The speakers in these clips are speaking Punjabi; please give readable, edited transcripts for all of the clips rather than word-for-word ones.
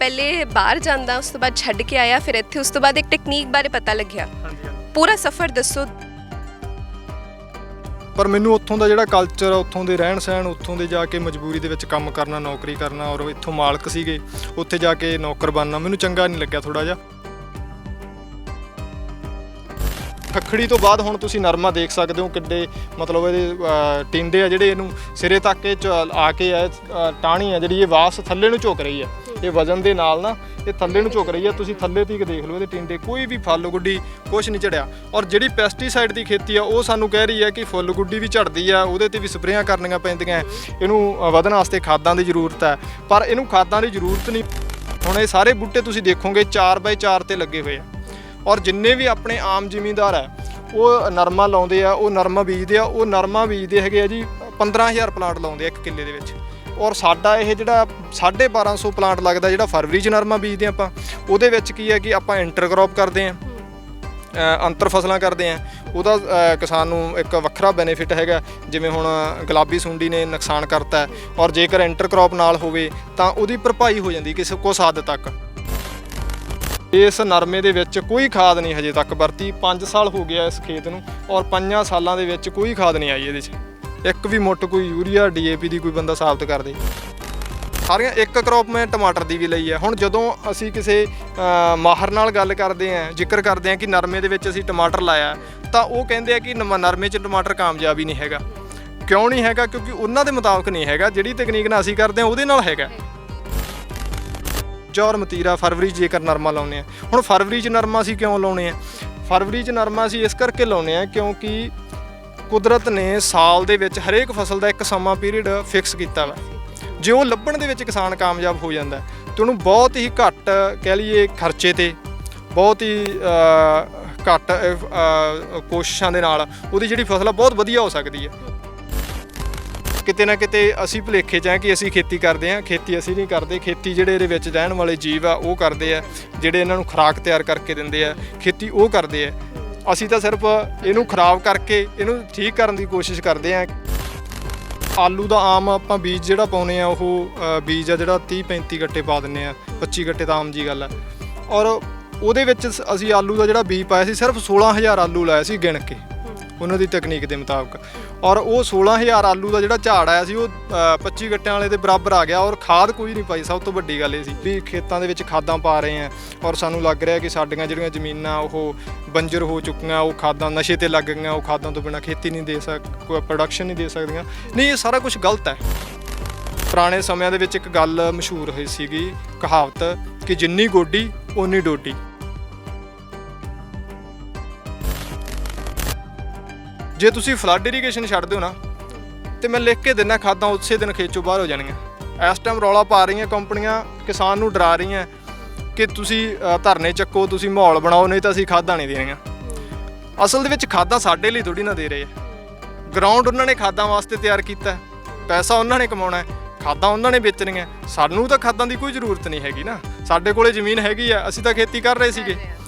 ਪਹਿਲੇ ਬਾਹਰ ਜਾਂਦਾ, ਉਸ ਤੋਂ ਬਾਅਦ ਛੱਡ ਕੇ ਆਇਆ, ਫਿਰ ਇੱਥੇ ਉਸ ਤੋਂ ਬਾਅਦ ਇੱਕ ਟੈਕਨੀਕ ਬਾਰੇ ਪਤਾ ਲੱਗਿਆ। ਪੂਰਾ ਸਫ਼ਰ ਦੱਸੋ। ਪਰ ਮੈਨੂੰ ਉੱਥੋਂ ਦਾ ਜਿਹੜਾ ਕਲਚਰ, ਉੱਥੋਂ ਦੇ ਰਹਿਣ ਸਹਿਣ, ਉੱਥੋਂ ਦੇ ਜਾ ਕੇ ਮਜਬੂਰੀ ਦੇ ਵਿੱਚ ਕੰਮ ਕਰਨਾ, ਨੌਕਰੀ ਕਰਨਾ, ਔਰ ਇੱਥੋਂ ਮਾਲਕ ਸੀਗੇ, ਉੱਥੇ ਜਾ ਕੇ ਨੌਕਰ ਬਣਨਾ ਮੈਨੂੰ ਚੰਗਾ ਨਹੀਂ ਲੱਗਿਆ ਥੋੜ੍ਹਾ ਜਿਹਾ। ਖੱਖੜੀ ਤੋਂ ਬਾਅਦ ਹੁਣ ਤੁਸੀਂ ਨਰਮਾ ਦੇਖ ਸਕਦੇ ਹੋ ਕਿੱਡੇ ਮਤਲਬ ਇਹਦੇ ਟਿੰਡੇ ਆ ਜਿਹੜੇ ਇਹਨੂੰ ਸਿਰੇ ਤੱਕ ਇਹ ਆ ਕੇ ਹੈ ਟਾਹਣੀ ਆ ਜਿਹੜੀ ਇਹ ਵਾਸ ਥੱਲੇ ਨੂੰ ਝੁਕ ਰਹੀ ਹੈ। ਇਹ ਵਜ਼ਨ ਦੇ ਨਾਲ ਨਾ ਇਹ ਥੱਲੇ ਨੂੰ ਝੁਕ ਰਹੀ ਹੈ। ਤੁਸੀਂ ਥੱਲੇ ਤੀਕ ਦੇਖ ਲਓ ਇਹਦੇ ਟਿੰਡੇ, ਕੋਈ ਵੀ ਫੁੱਲ ਗੁੱਡੀ ਕੁਛ ਨਹੀਂ ਝੜਿਆ। ਔਰ ਜਿਹੜੀ ਪੈਸਟੀਸਾਈਡ ਦੀ ਖੇਤੀ ਆ ਉਹ ਸਾਨੂੰ ਕਹਿ ਰਹੀ ਹੈ ਕਿ ਫੁੱਲ ਗੁੱਡੀ ਵੀ ਝੜਦੀ ਆ, ਉਹਦੇ 'ਤੇ ਵੀ ਸਪਰੇਆਂ ਕਰਨੀਆਂ ਪੈਂਦੀਆਂ, ਇਹਨੂੰ ਵਧਣ ਵਾਸਤੇ ਖਾਦਾਂ ਦੀ ਜ਼ਰੂਰਤ ਹੈ। ਪਰ ਇਹਨੂੰ ਖਾਦਾਂ ਦੀ ਜ਼ਰੂਰਤ ਨਹੀਂ। ਹੁਣ ਇਹ ਸਾਰੇ ਬੂਟੇ ਤੁਸੀਂ ਦੇਖੋਗੇ 4x4 ਤੇ ਲੱਗੇ ਹੋਏ ਆ। ਔਰ ਜਿੰਨੇ ਵੀ ਆਪਣੇ ਆਮ ਜ਼ਿਮੀਂਦਾਰ ਹੈ ਉਹ ਨਰਮਾ ਲਾਉਂਦੇ ਆ, ਉਹ ਨਰਮਾ ਬੀਜਦੇ ਆ, ਉਹ ਨਰਮਾ ਬੀਜਦੇ ਹੈਗੇ ਆ ਜੀ 15000 ਪਲਾਂਟ ਲਾਉਂਦੇ ਆ 1 ਕਿੱਲੇ ਦੇ ਵਿੱਚ। ਔਰ ਸਾਡਾ ਇਹ ਜਿਹੜਾ 1250 ਪਲਾਂਟ ਲੱਗਦਾ ਜਿਹੜਾ ਫਰਵਰੀ 'ਚ ਨਰਮਾ ਬੀਜਦੇ ਆਪਾਂ, ਉਹਦੇ ਵਿੱਚ ਕੀ ਹੈ ਕਿ ਆਪਾਂ ਇੰਟਰਕ੍ਰੌਪ ਕਰਦੇ ਹਾਂ, ਅੰਤਰ ਫਸਲਾਂ ਕਰਦੇ ਹਾਂ। ਉਹਦਾ ਕਿਸਾਨ ਨੂੰ ਇੱਕ ਵੱਖਰਾ ਬੈਨੀਫਿਟ ਹੈਗਾ। ਜਿਵੇਂ ਹੁਣ ਗੁਲਾਬੀ ਸੁੰਡੀ ਨੇ ਨੁਕਸਾਨ ਕਰਤਾ, ਔਰ ਜੇਕਰ ਇੰਟਰਕ੍ਰੌਪ ਨਾਲ ਹੋਵੇ ਤਾਂ ਉਹਦੀ ਭਰਪਾਈ ਹੋ ਜਾਂਦੀ ਕਿਸੇ ਕੁਛ ਹੱਦ ਤੱਕ। ਇਸ ਨਰਮੇ ਦੇ ਵਿੱਚ ਕੋਈ ਖਾਦ ਨਹੀਂ ਹਜੇ ਤੱਕ ਵਰਤੀ। 5 ਸਾਲ ਹੋ ਗਿਆ ਇਸ ਖੇਤ ਨੂੰ, ਔਰ 5 ਸਾਲਾਂ ਦੇ ਵਿੱਚ ਕੋਈ ਖਾਦ ਨਹੀਂ ਆਈ ਇਹਦੇ 'ਚ। ਇੱਕ ਵੀ ਮੁੱਠ ਕੋਈ ਯੂਰੀਆ DAP ਦੀ ਕੋਈ ਬੰਦਾ ਸਾਬਤ ਕਰ ਦੇ। ਸਾਰੀਆਂ ਇੱਕ ਕਰੋਪ ਮੈਂ ਟਮਾਟਰ ਦੀ ਵੀ ਲਈ ਹੈ। ਹੁਣ ਜਦੋਂ ਅਸੀਂ ਕਿਸੇ ਮਾਹਰ ਨਾਲ ਗੱਲ ਕਰਦੇ ਹਾਂ, ਜ਼ਿਕਰ ਕਰਦੇ ਹਾਂ ਕਿ ਨਰਮੇ ਦੇ ਵਿੱਚ ਅਸੀਂ ਟਮਾਟਰ ਲਾਇਆ, ਤਾਂ ਉਹ ਕਹਿੰਦੇ ਆ ਕਿ ਨਰਮੇ 'ਚ ਟਮਾਟਰ ਕਾਮਯਾਬ ਹੀ ਨਹੀਂ ਹੈਗਾ। ਕਿਉਂ ਨਹੀਂ ਹੈਗਾ? ਕਿਉਂਕਿ ਉਹਨਾਂ ਦੇ ਮੁਤਾਬਕ ਨਹੀਂ ਹੈਗਾ। ਜਿਹੜੀ ਤਕਨੀਕ ਨਾਲ ਅਸੀਂ ਕਰਦੇ ਹਾਂ ਉਹਦੇ ਨਾਲ ਹੈਗਾ। ਜੌਰ ਮਤੀਰਾ ਫਰਵਰੀ 'ਚ ਜੇਕਰ ਨਰਮਾ ਲਾਉਂਦੇ ਆ। ਹੁਣ ਫਰਵਰੀ 'ਚ ਨਰਮਾ ਅਸੀਂ ਕਿਉਂ ਲਾਉਂਦੇ ਆ? ਫਰਵਰੀ 'ਚ ਨਰਮਾ ਅਸੀਂ ਇਸ ਕਰਕੇ ਲਾਉਂਦੇ ਆ ਕਿਉਂਕਿ ਕੁਦਰਤ ਨੇ ਸਾਲ ਦੇ ਵਿੱਚ ਹਰੇਕ ਫਸਲ ਦਾ ਇੱਕ ਸਮਾਂ ਪੀਰੀਅਡ ਫਿਕਸ ਕੀਤਾ ਵਾ। ਜੇ ਉਹ ਲੱਭਣ ਦੇ ਵਿੱਚ ਕਿਸਾਨ ਕਾਮਯਾਬ ਹੋ ਜਾਂਦਾ ਤੇ ਉਹਨੂੰ ਬਹੁਤ ਹੀ ਘੱਟ ਕਹਿ ਲਈਏ ਖਰਚੇ ਤੇ, ਬਹੁਤ ਹੀ ਘੱਟ ਕੋਸ਼ਿਸ਼ਾਂ ਦੇ ਨਾਲ ਉਹਦੀ ਜਿਹੜੀ ਫਸਲ ਆ ਬਹੁਤ ਵਧੀਆ ਹੋ ਸਕਦੀ ਹੈ। ਕਿਤੇ ਨਾ ਕਿਤੇ ਅਸੀਂ ਭੁਲੇਖੇ 'ਚ ਹਾਂ ਕਿ ਅਸੀਂ ਖੇਤੀ ਕਰਦੇ ਹਾਂ। ਖੇਤੀ ਅਸੀਂ ਨਹੀਂ ਕਰਦੇ। ਖੇਤੀ ਜਿਹੜੇ ਇਹਦੇ ਵਿੱਚ ਰਹਿਣ ਵਾਲੇ ਜੀਵ ਆ ਉਹ ਕਰਦੇ ਆ, ਜਿਹੜੇ ਇਹਨਾਂ ਨੂੰ ਖੁਰਾਕ ਤਿਆਰ ਕਰਕੇ ਦਿੰਦੇ ਆ, ਖੇਤੀ ਉਹ ਕਰਦੇ ਆ। ਅਸੀਂ ਤਾਂ ਸਿਰਫ ਇਹਨੂੰ ਖਰਾਬ ਕਰਕੇ ਇਹਨੂੰ ਠੀਕ ਕਰਨ ਦੀ ਕੋਸ਼ਿਸ਼ ਕਰਦੇ ਹਾਂ। ਆਲੂ ਦਾ ਆਮ ਆਪਾਂ ਬੀਜ ਜਿਹੜਾ ਪਾਉਂਦੇ ਆ, ਉਹ ਬੀਜ ਆ ਜਿਹੜਾ 30-35 ਗੱਟੇ ਪਾ ਦਿੰਦੇ ਆ, 25 ਗੱਟੇ ਤਾਂ ਆਮ ਜੀ ਗੱਲ ਆ। ਔਰ ਉਹਦੇ ਵਿੱਚ ਅਸੀਂ ਆਲੂ ਦਾ ਜਿਹੜਾ ਬੀਜ ਪਾਇਆ ਸੀ, ਸਿਰਫ 16000 ਆਲੂ ਲਾਇਆ ਸੀ ਗਿਣ ਕੇ ਉਹਨਾਂ ਦੀ ਤਕਨੀਕ ਦੇ ਮੁਤਾਬਕ। ਔਰ ਉਹ 16000 ਆਲੂ ਦਾ ਜਿਹੜਾ ਝਾੜ ਆਇਆ ਸੀ ਉਹ 25 ਗੱਟਿਆਂ ਵਾਲੇ ਦੇ ਬਰਾਬਰ ਆ ਗਿਆ। ਔਰ ਖਾਦ ਕੋਈ ਨਹੀਂ ਪਾਈ। ਸਭ ਤੋਂ ਵੱਡੀ ਗੱਲ ਇਹ ਸੀ ਵੀ ਖੇਤਾਂ ਦੇ ਵਿੱਚ ਖਾਦਾਂ ਪਾ ਰਹੇ ਆ, ਔਰ ਸਾਨੂੰ ਲੱਗ ਰਿਹਾ ਕਿ ਸਾਡੀਆਂ ਜਿਹੜੀਆਂ ਜ਼ਮੀਨਾਂ ਉਹ ਬੰਜਰ ਹੋ ਚੁੱਕੀਆਂ, ਉਹ ਖਾਦਾਂ ਨਸ਼ੇ 'ਤੇ ਲੱਗ ਗਈਆਂ, ਉਹ ਖਾਦਾਂ ਤੋਂ ਬਿਨਾਂ ਖੇਤੀ ਨਹੀਂ ਦੇ ਕੋਈ ਪ੍ਰੋਡਕਸ਼ਨ ਨਹੀਂ ਦੇ ਸਕਦੀਆਂ। ਨਹੀਂ, ਇਹ ਸਾਰਾ ਕੁਝ ਗਲਤ ਹੈ। ਪੁਰਾਣੇ ਸਮਿਆਂ ਦੇ ਵਿੱਚ ਇੱਕ ਗੱਲ ਮਸ਼ਹੂਰ ਹੋਈ ਸੀਗੀ ਕਹਾਵਤ ਕਿ ਜਿੰਨੀ ਗੋਡੀ ਓਨੀ ਡੋਡੀ। ਜੇ ਤੁਸੀਂ ਫਲੱਡ ਇਰੀਗੇਸ਼ਨ ਛੱਡ ਦਿਓ ਨਾ, ਤੇ ਮੈਂ ਲਿਖ ਕੇ ਦਿੰਦਾ ਖਾਦਾਂ ਉਸੇ ਦਿਨ ਖੇਤ ਚੋਂ ਬਾਹਰ ਹੋ ਜਾਣਗੀਆਂ। ਇਸ ਟਾਈਮ ਰੌਲਾ ਪਾ ਰਹੀਆਂ ਕੰਪਨੀਆਂ, ਕਿਸਾਨ ਨੂੰ ਡਰਾ ਰਹੀਆਂ ਕਿ ਤੁਸੀਂ ਧਰਨੇ ਚੱਕੋ, ਤੁਸੀਂ ਮਾਹੌਲ ਬਣਾਓ, ਨਹੀਂ ਤਾਂ ਅਸੀਂ ਖਾਦਾਂ ਨਹੀਂ ਦੇਣੀਆਂ। ਅਸਲ ਦੇ ਵਿੱਚ ਖਾਦਾਂ ਸਾਡੇ ਲਈ ਥੋੜ੍ਹੀ ਨਾ ਦੇ ਰਹੇ ਆ। ਗਰਾਊਂਡ ਉਹਨਾਂ ਨੇ ਖਾਦਾਂ ਵਾਸਤੇ ਤਿਆਰ ਕੀਤਾ, ਪੈਸਾ ਉਹਨਾਂ ਨੇ ਕਮਾਉਣਾ, ਖਾਦਾਂ ਉਹਨਾਂ ਨੇ ਵੇਚਣੀਆਂ। ਸਾਨੂੰ ਤਾਂ ਖਾਦਾਂ ਦੀ ਕੋਈ ਜ਼ਰੂਰਤ ਨਹੀਂ ਹੈਗੀ ਨਾ। ਸਾਡੇ ਕੋਲੇ ਜ਼ਮੀਨ ਹੈਗੀ ਆ, ਅਸੀਂ ਤਾਂ ਖੇਤੀ ਕਰ ਰਹੇ ਸੀਗੇ।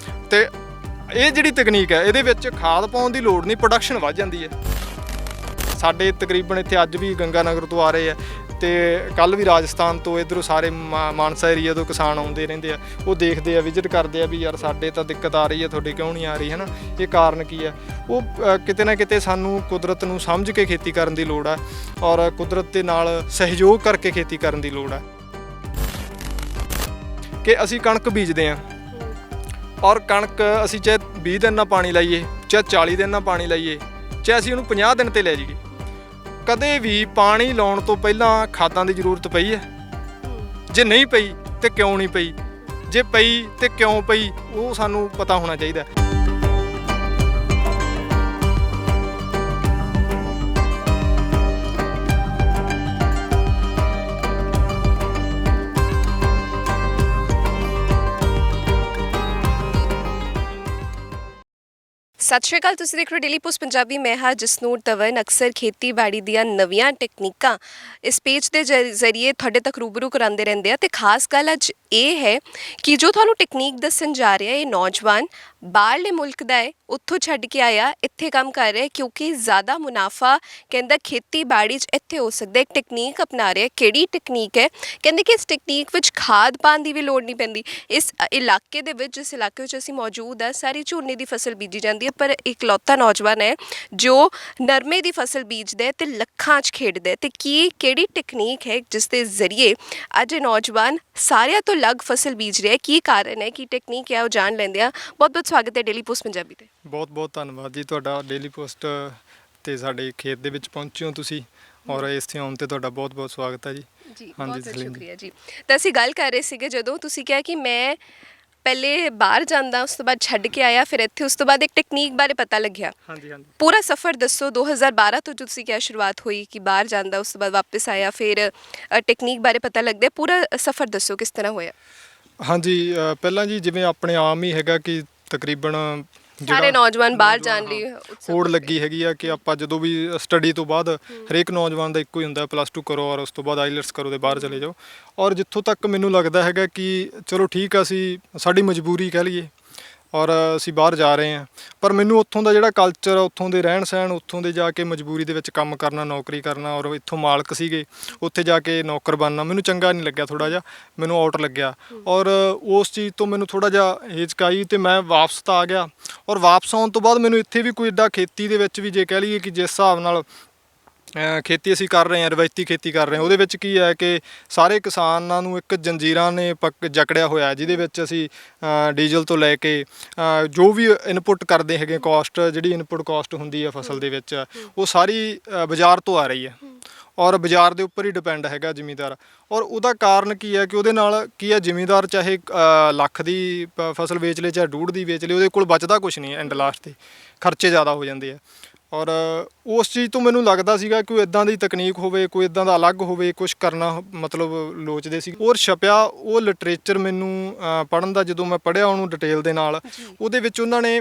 ਤੇ ਇਹ ਜਿਹੜੀ ਤਕਨੀਕ ਹੈ ਇਹਦੇ ਵਿੱਚ ਖਾਦ ਪਾਉਣ ਦੀ ਲੋੜ ਨਹੀਂ, ਪ੍ਰੋਡਕਸ਼ਨ ਵੱਧ ਜਾਂਦੀ ਹੈ। ਸਾਡੇ ਤਕਰੀਬਨ ਇੱਥੇ ਅੱਜ ਵੀ ਗੰਗਾ ਨਗਰ ਤੋਂ ਆ ਰਹੇ ਆ, ਤੇ ਕੱਲ੍ਹ ਵੀ ਰਾਜਸਥਾਨ ਤੋਂ, ਇੱਧਰੋਂ ਸਾਰੇ ਮਾਨਸਾ ਏਰੀਆ ਤੋਂ ਕਿਸਾਨ ਆਉਂਦੇ ਰਹਿੰਦੇ ਆ। ਉਹ ਦੇਖਦੇ ਆ, ਵਿਜ਼ਿਟ ਕਰਦੇ ਆ ਵੀ ਯਾਰ ਸਾਡੇ ਤਾਂ ਦਿੱਕਤ ਆ ਰਹੀ ਹੈ, ਤੁਹਾਡੇ ਕਿਉਂ ਨਹੀਂ ਆ ਰਹੀ, ਹੈ ਨਾ। ਇਹ ਕਾਰਨ ਕੀ ਹੈ? ਉਹ ਕਿਤੇ ਨਾ ਕਿਤੇ ਸਾਨੂੰ ਕੁਦਰਤ ਨੂੰ ਸਮਝ ਕੇ ਖੇਤੀ ਕਰਨ ਦੀ ਲੋੜ ਹੈ, ਔਰ ਕੁਦਰਤ ਦੇ ਨਾਲ ਸਹਿਯੋਗ ਕਰਕੇ ਖੇਤੀ ਕਰਨ ਦੀ ਲੋੜ ਹੈ। ਕਿ ਅਸੀਂ ਕਣਕ ਬੀਜਦੇ ਹਾਂ, ਔਰ ਕਣਕ ਅਸੀਂ ਚਾਹੇ 20 ਦਿਨ ਨਾਲ ਪਾਣੀ ਲਾਈਏ, ਚਾਹੇ 40 ਦਿਨ ਨਾਲ ਪਾਣੀ ਲਾਈਏ, ਚਾਹੇ ਅਸੀਂ ਉਹਨੂੰ 50 ਦਿਨ 'ਤੇ ਲੈ ਜਾਈਏ, ਕਦੇ ਵੀ ਪਾਣੀ ਲਾਉਣ ਤੋਂ ਪਹਿਲਾਂ ਖਾਦਾਂ ਦੀ ਜ਼ਰੂਰਤ ਪਈ ਹੈ? ਜੇ ਨਹੀਂ ਪਈ ਤੇ ਕਿਉਂ ਨਹੀਂ ਪਈ? ਜੇ ਪਈ ਤੇ ਕਿਉਂ ਪਈ, ਉਹ ਸਾਨੂੰ ਪਤਾ ਹੋਣਾ ਚਾਹੀਦਾ। ਸਤਿ ਸ਼੍ਰੀ ਅਕਾਲ। ਤੁਸੀਂ ਦੇਖ ਰਹੇ ਹੋ ਡੇਲੀ ਪੋਸਟ ਪੰਜਾਬੀ। ਮੈਂ ਹਾਂ ਜਸਨੂਰ ਤਵਨ। ਅਕਸਰ ਖੇਤੀਬਾੜੀ ਦੀਆਂ ਨਵੀਆਂ ਟੈਕਨੀਕਾਂ ਇਸ ਪੇਜ ਦੇ ਜ਼ਰੀਏ ਤੁਹਾਡੇ ਤੱਕ ਰੂਬਰੂ ਕਰਾਉਂਦੇ ਰਹਿੰਦੇ ਆ। ਤੇ ਖਾਸ ਗੱਲ ਅੱਜ ਇਹ ਹੈ ਕਿ ਜੋ ਤੁਹਾਨੂੰ ਟੈਕਨੀਕ ਦੱਸਣ ਜਾ ਰਿਹਾ ਇਹ ਨੌਜਵਾਨ ਬਾਹਰਲੇ ਮੁਲਕ ਦਾ ਹੈ, ਉੱਥੋਂ ਛੱਡ ਕੇ ਆਇਆ ਇੱਥੇ ਕੰਮ ਕਰ ਰਿਹਾ ਕਿਉਂਕਿ ਜ਼ਿਆਦਾ ਮੁਨਾਫਾ ਕਹਿੰਦਾ ਖੇਤੀਬਾੜੀ 'ਚ ਇੱਥੇ ਹੋ ਸਕਦਾ। ਇੱਕ ਟੈਕਨੀਕ ਅਪਣਾ ਰਿਹਾ। ਕਿਹੜੀ ਟੈਕਨੀਕ ਹੈ? ਕਹਿੰਦੇ ਕਿ ਇਸ ਟੈਕਨੀਕ ਵਿੱਚ ਖਾਦ ਪਾਉਣ ਦੀ ਵੀ ਲੋੜ ਨਹੀਂ ਪੈਂਦੀ। ਇਸ ਇਲਾਕੇ ਦੇ ਵਿੱਚ, ਜਿਸ ਇਲਾਕੇ ਵਿੱਚ ਅਸੀਂ ਮੌਜੂਦ ਹਾਂ, ਸਾਰੀ ਝੋਨੇ ਦੀ ਫਸਲ ਬੀਜੀ ਜਾਂਦੀ ਹੈ, ਪਰ ਇਕਲੌਤਾ ਨੌਜਵਾਨ ਹੈ ਜੋ ਨਰਮੇ ਦੀ ਫਸਲ ਬੀਜਦਾ ਹੈ ਤੇ ਲੱਖਾਂ 'ਚ ਖੇਡਦਾ ਹੈ। ਤੇ ਕਿਹੜੀ ਟੈਕਨੀਕ ਹੈ ਜਿਸ ਦੇ ਜ਼ਰੀਏ ਅੱਜ ਇਹ ਨੌਜਵਾਨ ਸਾਰਿਆਂ ਤੋਂ ਅਲੱਗ ਫਸਲ ਬੀਜ ਰਿਹਾ ਹੈ? ਕੀ ਕਾਰਨ ਹੈ, ਕੀ ਟੈਕਨੀਕ ਹੈ, ਉਹ ਜਾਣ ਲੈਂਦੇ ਆ। ਬਹੁਤ ਬਹੁਤ ਸਵਾਗਤ ਹੈ ਡੇਲੀ ਪੋਸਟ ਪੰਜਾਬੀ ਤੇ। ਬਹੁਤ ਬਹੁਤ ਧੰਨਵਾਦ ਜੀ ਤੁਹਾਡਾ। ਡੇਲੀ ਪੋਸਟ ਤੇ ਸਾਡੇ ਖੇਤ ਦੇ ਵਿੱਚ ਪਹੁੰਚੇ ਹੋ ਤੁਸੀਂ, ਔਰ ਇੱਥੇ ਆਉਣ ਤੇ ਤੁਹਾਡਾ ਬਹੁਤ ਬਹੁਤ ਸਵਾਗਤ ਹੈ ਜੀ। ਜੀ ਹਾਂਜੀ ਬਹੁਤ ਜਸਲੀਨ ਜੀ। ਸ਼ੁਕਰੀਆ ਜੀ। ਤਾਂ ਅਸੀਂ ਗੱਲ ਕਰ ਰਹੇ ਸੀਗੇ, ਜਦੋਂ ਤੁਸੀਂ ਕਿਹਾ ਕਿ ਮੈਂ ਪਹਿਲੇ ਬਾਹਰ ਜਾਂਦਾ, ਉਸ ਤੋਂ ਬਾਅਦ ਛੱਡ ਕੇ ਆਇਆ, ਫਿਰ ਇੱਥੇ, ਉਸ ਤੋਂ ਬਾਅਦ ਇੱਕ ਟੈਕਨੀਕ ਬਾਰੇ ਪਤਾ ਲੱਗਿਆ। ਹਾਂਜੀ ਹਾਂਜੀ। ਪੂਰਾ ਸਫ਼ਰ ਦੱਸੋ। 2012 ਤੋਂ ਤੁਸੀਂ ਕਿਹਾ ਸ਼ੁਰੂਆਤ ਹੋਈ ਕਿ ਬਾਹਰ ਜਾਂਦਾ, ਉਸ ਤੋਂ ਬਾਅਦ ਵਾਪਸ ਆਇਆ, ਫਿਰ ਟੈਕਨੀਕ ਬਾਰੇ ਪਤਾ ਲੱਗਦਾ। ਪੂਰਾ ਸਫ਼ਰ ਦੱਸੋ ਕਿਸ ਤਰ੍ਹਾਂ ਹੋਇਆ। ਹਾਂਜੀ ਪਹਿਲਾਂ ਜੀ ਜਿਵੇਂ ਆਪਣੇ ਆਮ ਹੀ ਹੈਗਾ ਕਿ ਤਕਰੀਬਨ ਸਾਰੇ ਨੌਜਵਾਨ ਬਾਹਰ ਜਾਣ ਲਈ ਹੋੜ ਲੱਗੀ ਹੈਗੀ ਆ ਕਿ ਆਪਾਂ ਜਦੋਂ ਵੀ ਸਟੱਡੀ ਤੋਂ ਬਾਅਦ ਹਰੇਕ ਨੌਜਵਾਨ ਦਾ ਇੱਕੋ ਹੀ ਹੁੰਦਾ +2 ਕਰੋ ਔਰ ਉਸ ਤੋਂ ਬਾਅਦ ਆਈਲੈਟਸ ਕਰੋ ਤੇ ਬਾਹਰ ਚਲੇ ਜਾਓ। ਔਰ ਜਿੱਥੋਂ ਤੱਕ ਮੈਨੂੰ ਲੱਗਦਾ ਹੈਗਾ ਕਿ ਚਲੋ ਠੀਕ ਆ, ਅਸੀਂ ਸਾਡੀ ਮਜਬੂਰੀ ਕਹਿ ਲਈਏ ਔਰ ਅਸੀਂ ਬਾਹਰ ਜਾ ਰਹੇ ਹਾਂ, ਪਰ ਮੈਨੂੰ ਉੱਥੋਂ ਦਾ ਜਿਹੜਾ ਕਲਚਰ, ਉੱਥੋਂ ਦੇ ਰਹਿਣ ਸਹਿਣ, ਉੱਥੋਂ ਦੇ ਜਾ ਕੇ ਮਜਬੂਰੀ ਦੇ ਵਿੱਚ ਕੰਮ ਕਰਨਾ, ਨੌਕਰੀ ਕਰਨਾ, ਔਰ ਇੱਥੋਂ ਮਾਲਕ ਸੀਗੇ, ਉੱਥੇ ਜਾ ਕੇ ਨੌਕਰ ਬਣਨਾ ਮੈਨੂੰ ਚੰਗਾ ਨਹੀਂ ਲੱਗਿਆ। ਥੋੜ੍ਹਾ ਜਿਹਾ ਮੈਨੂੰ ਆਊਟ ਲੱਗਿਆ ਔਰ ਉਸ ਚੀਜ਼ ਤੋਂ ਮੈਨੂੰ ਥੋੜ੍ਹਾ ਜਿਹਾ ਹਿਚਕਾਈ ਤੇ ਮੈਂ ਵਾਪਸ ਤਾਂ ਆ ਗਿਆ। ਔਰ ਵਾਪਸ ਆਉਣ ਤੋਂ ਬਾਅਦ ਮੈਨੂੰ ਇੱਥੇ ਵੀ ਕੋਈ ਐਡਾ ਖੇਤੀ ਦੇ ਵਿੱਚ ਵੀ ਜੇ ਕਹਿ ਲਈਏ ਕਿ ਜਿਸ ਹਿਸਾਬ ਨਾਲ ਖੇਤੀ ਅਸੀਂ ਕਰ ਰਹੇ ਹਾਂ, ਰਵਾਇਤੀ ਖੇਤੀ ਕਰ ਰਹੇ ਹਾਂ, ਉਹਦੇ ਵਿੱਚ ਕੀ ਹੈ ਕਿ ਸਾਰੇ ਕਿਸਾਨਾਂ ਨੂੰ ਇੱਕ ਜੰਜੀਰਾਂ ਨੇ ਜਕੜਿਆ ਹੋਇਆ, ਜਿਹਦੇ ਵਿੱਚ ਅਸੀਂ ਡੀਜ਼ਲ ਤੋਂ ਲੈ ਕੇ ਜੋ ਵੀ ਇਨਪੁੱਟ ਕਰਦੇ ਹੈਗੇ, ਕਾਸਟ ਜਿਹੜੀ ਇਨਪੁੱਟ ਕਾਸਟ ਹੁੰਦੀ ਹੈ ਫਸਲ ਦੇ ਵਿੱਚ, ਉਹ ਸਾਰੀ ਬਾਜ਼ਾਰ ਤੋਂ ਆ ਰਹੀ ਹੈ ਔਰ ਬਾਜ਼ਾਰ ਦੇ ਉੱਪਰ ਹੀ ਡਿਪੈਂਡ ਹੈਗਾ ਜ਼ਿਮੀਂਦਾਰ। ਔਰ ਉਹਦਾ ਕਾਰਨ ਕੀ ਹੈ ਕਿ ਉਹਦੇ ਨਾਲ ਕੀ ਹੈ, ਜ਼ਿਮੀਂਦਾਰ ਚਾਹੇ ਲੱਖ ਦੀ ਫਸਲ ਵੇਚ ਲੇ ਚਾਹੇ 1.5 ਦੀ ਵੇਚ ਲੇ, ਉਹਦੇ ਕੋਲ ਬਚਦਾ ਕੁਝ ਨਹੀਂ ਐਂਡ ਲਾਸਟ 'ਤੇ, ਖਰਚੇ ਜ਼ਿਆਦਾ ਹੋ ਜਾਂਦੇ ਆ। ਔਰ ਉਸ ਚੀਜ਼ ਤੋਂ ਮੈਨੂੰ ਲੱਗਦਾ ਸੀਗਾ ਕੋਈ ਇਦਾਂ ਦੀ ਤਕਨੀਕ ਹੋਵੇ, ਕੋਈ ਇਦਾਂ ਦਾ ਅਲੱਗ ਹੋਵੇ, ਕੁਝ ਕਰਨਾ ਮਤਲਬ ਲੋਚਦੇ ਸੀ। ਔਰ ਛਪਿਆ ਉਹ ਲਿਟਰੇਚਰ ਮੈਨੂੰ ਪੜ੍ਹਨ ਦਾ, ਜਦੋਂ ਮੈਂ ਪੜ੍ਹਿਆ ਉਹਨੂੰ ਡਿਟੇਲ ਦੇ ਨਾਲ, ਉਹਦੇ ਵਿੱਚ ਉਹਨਾਂ ਨੇ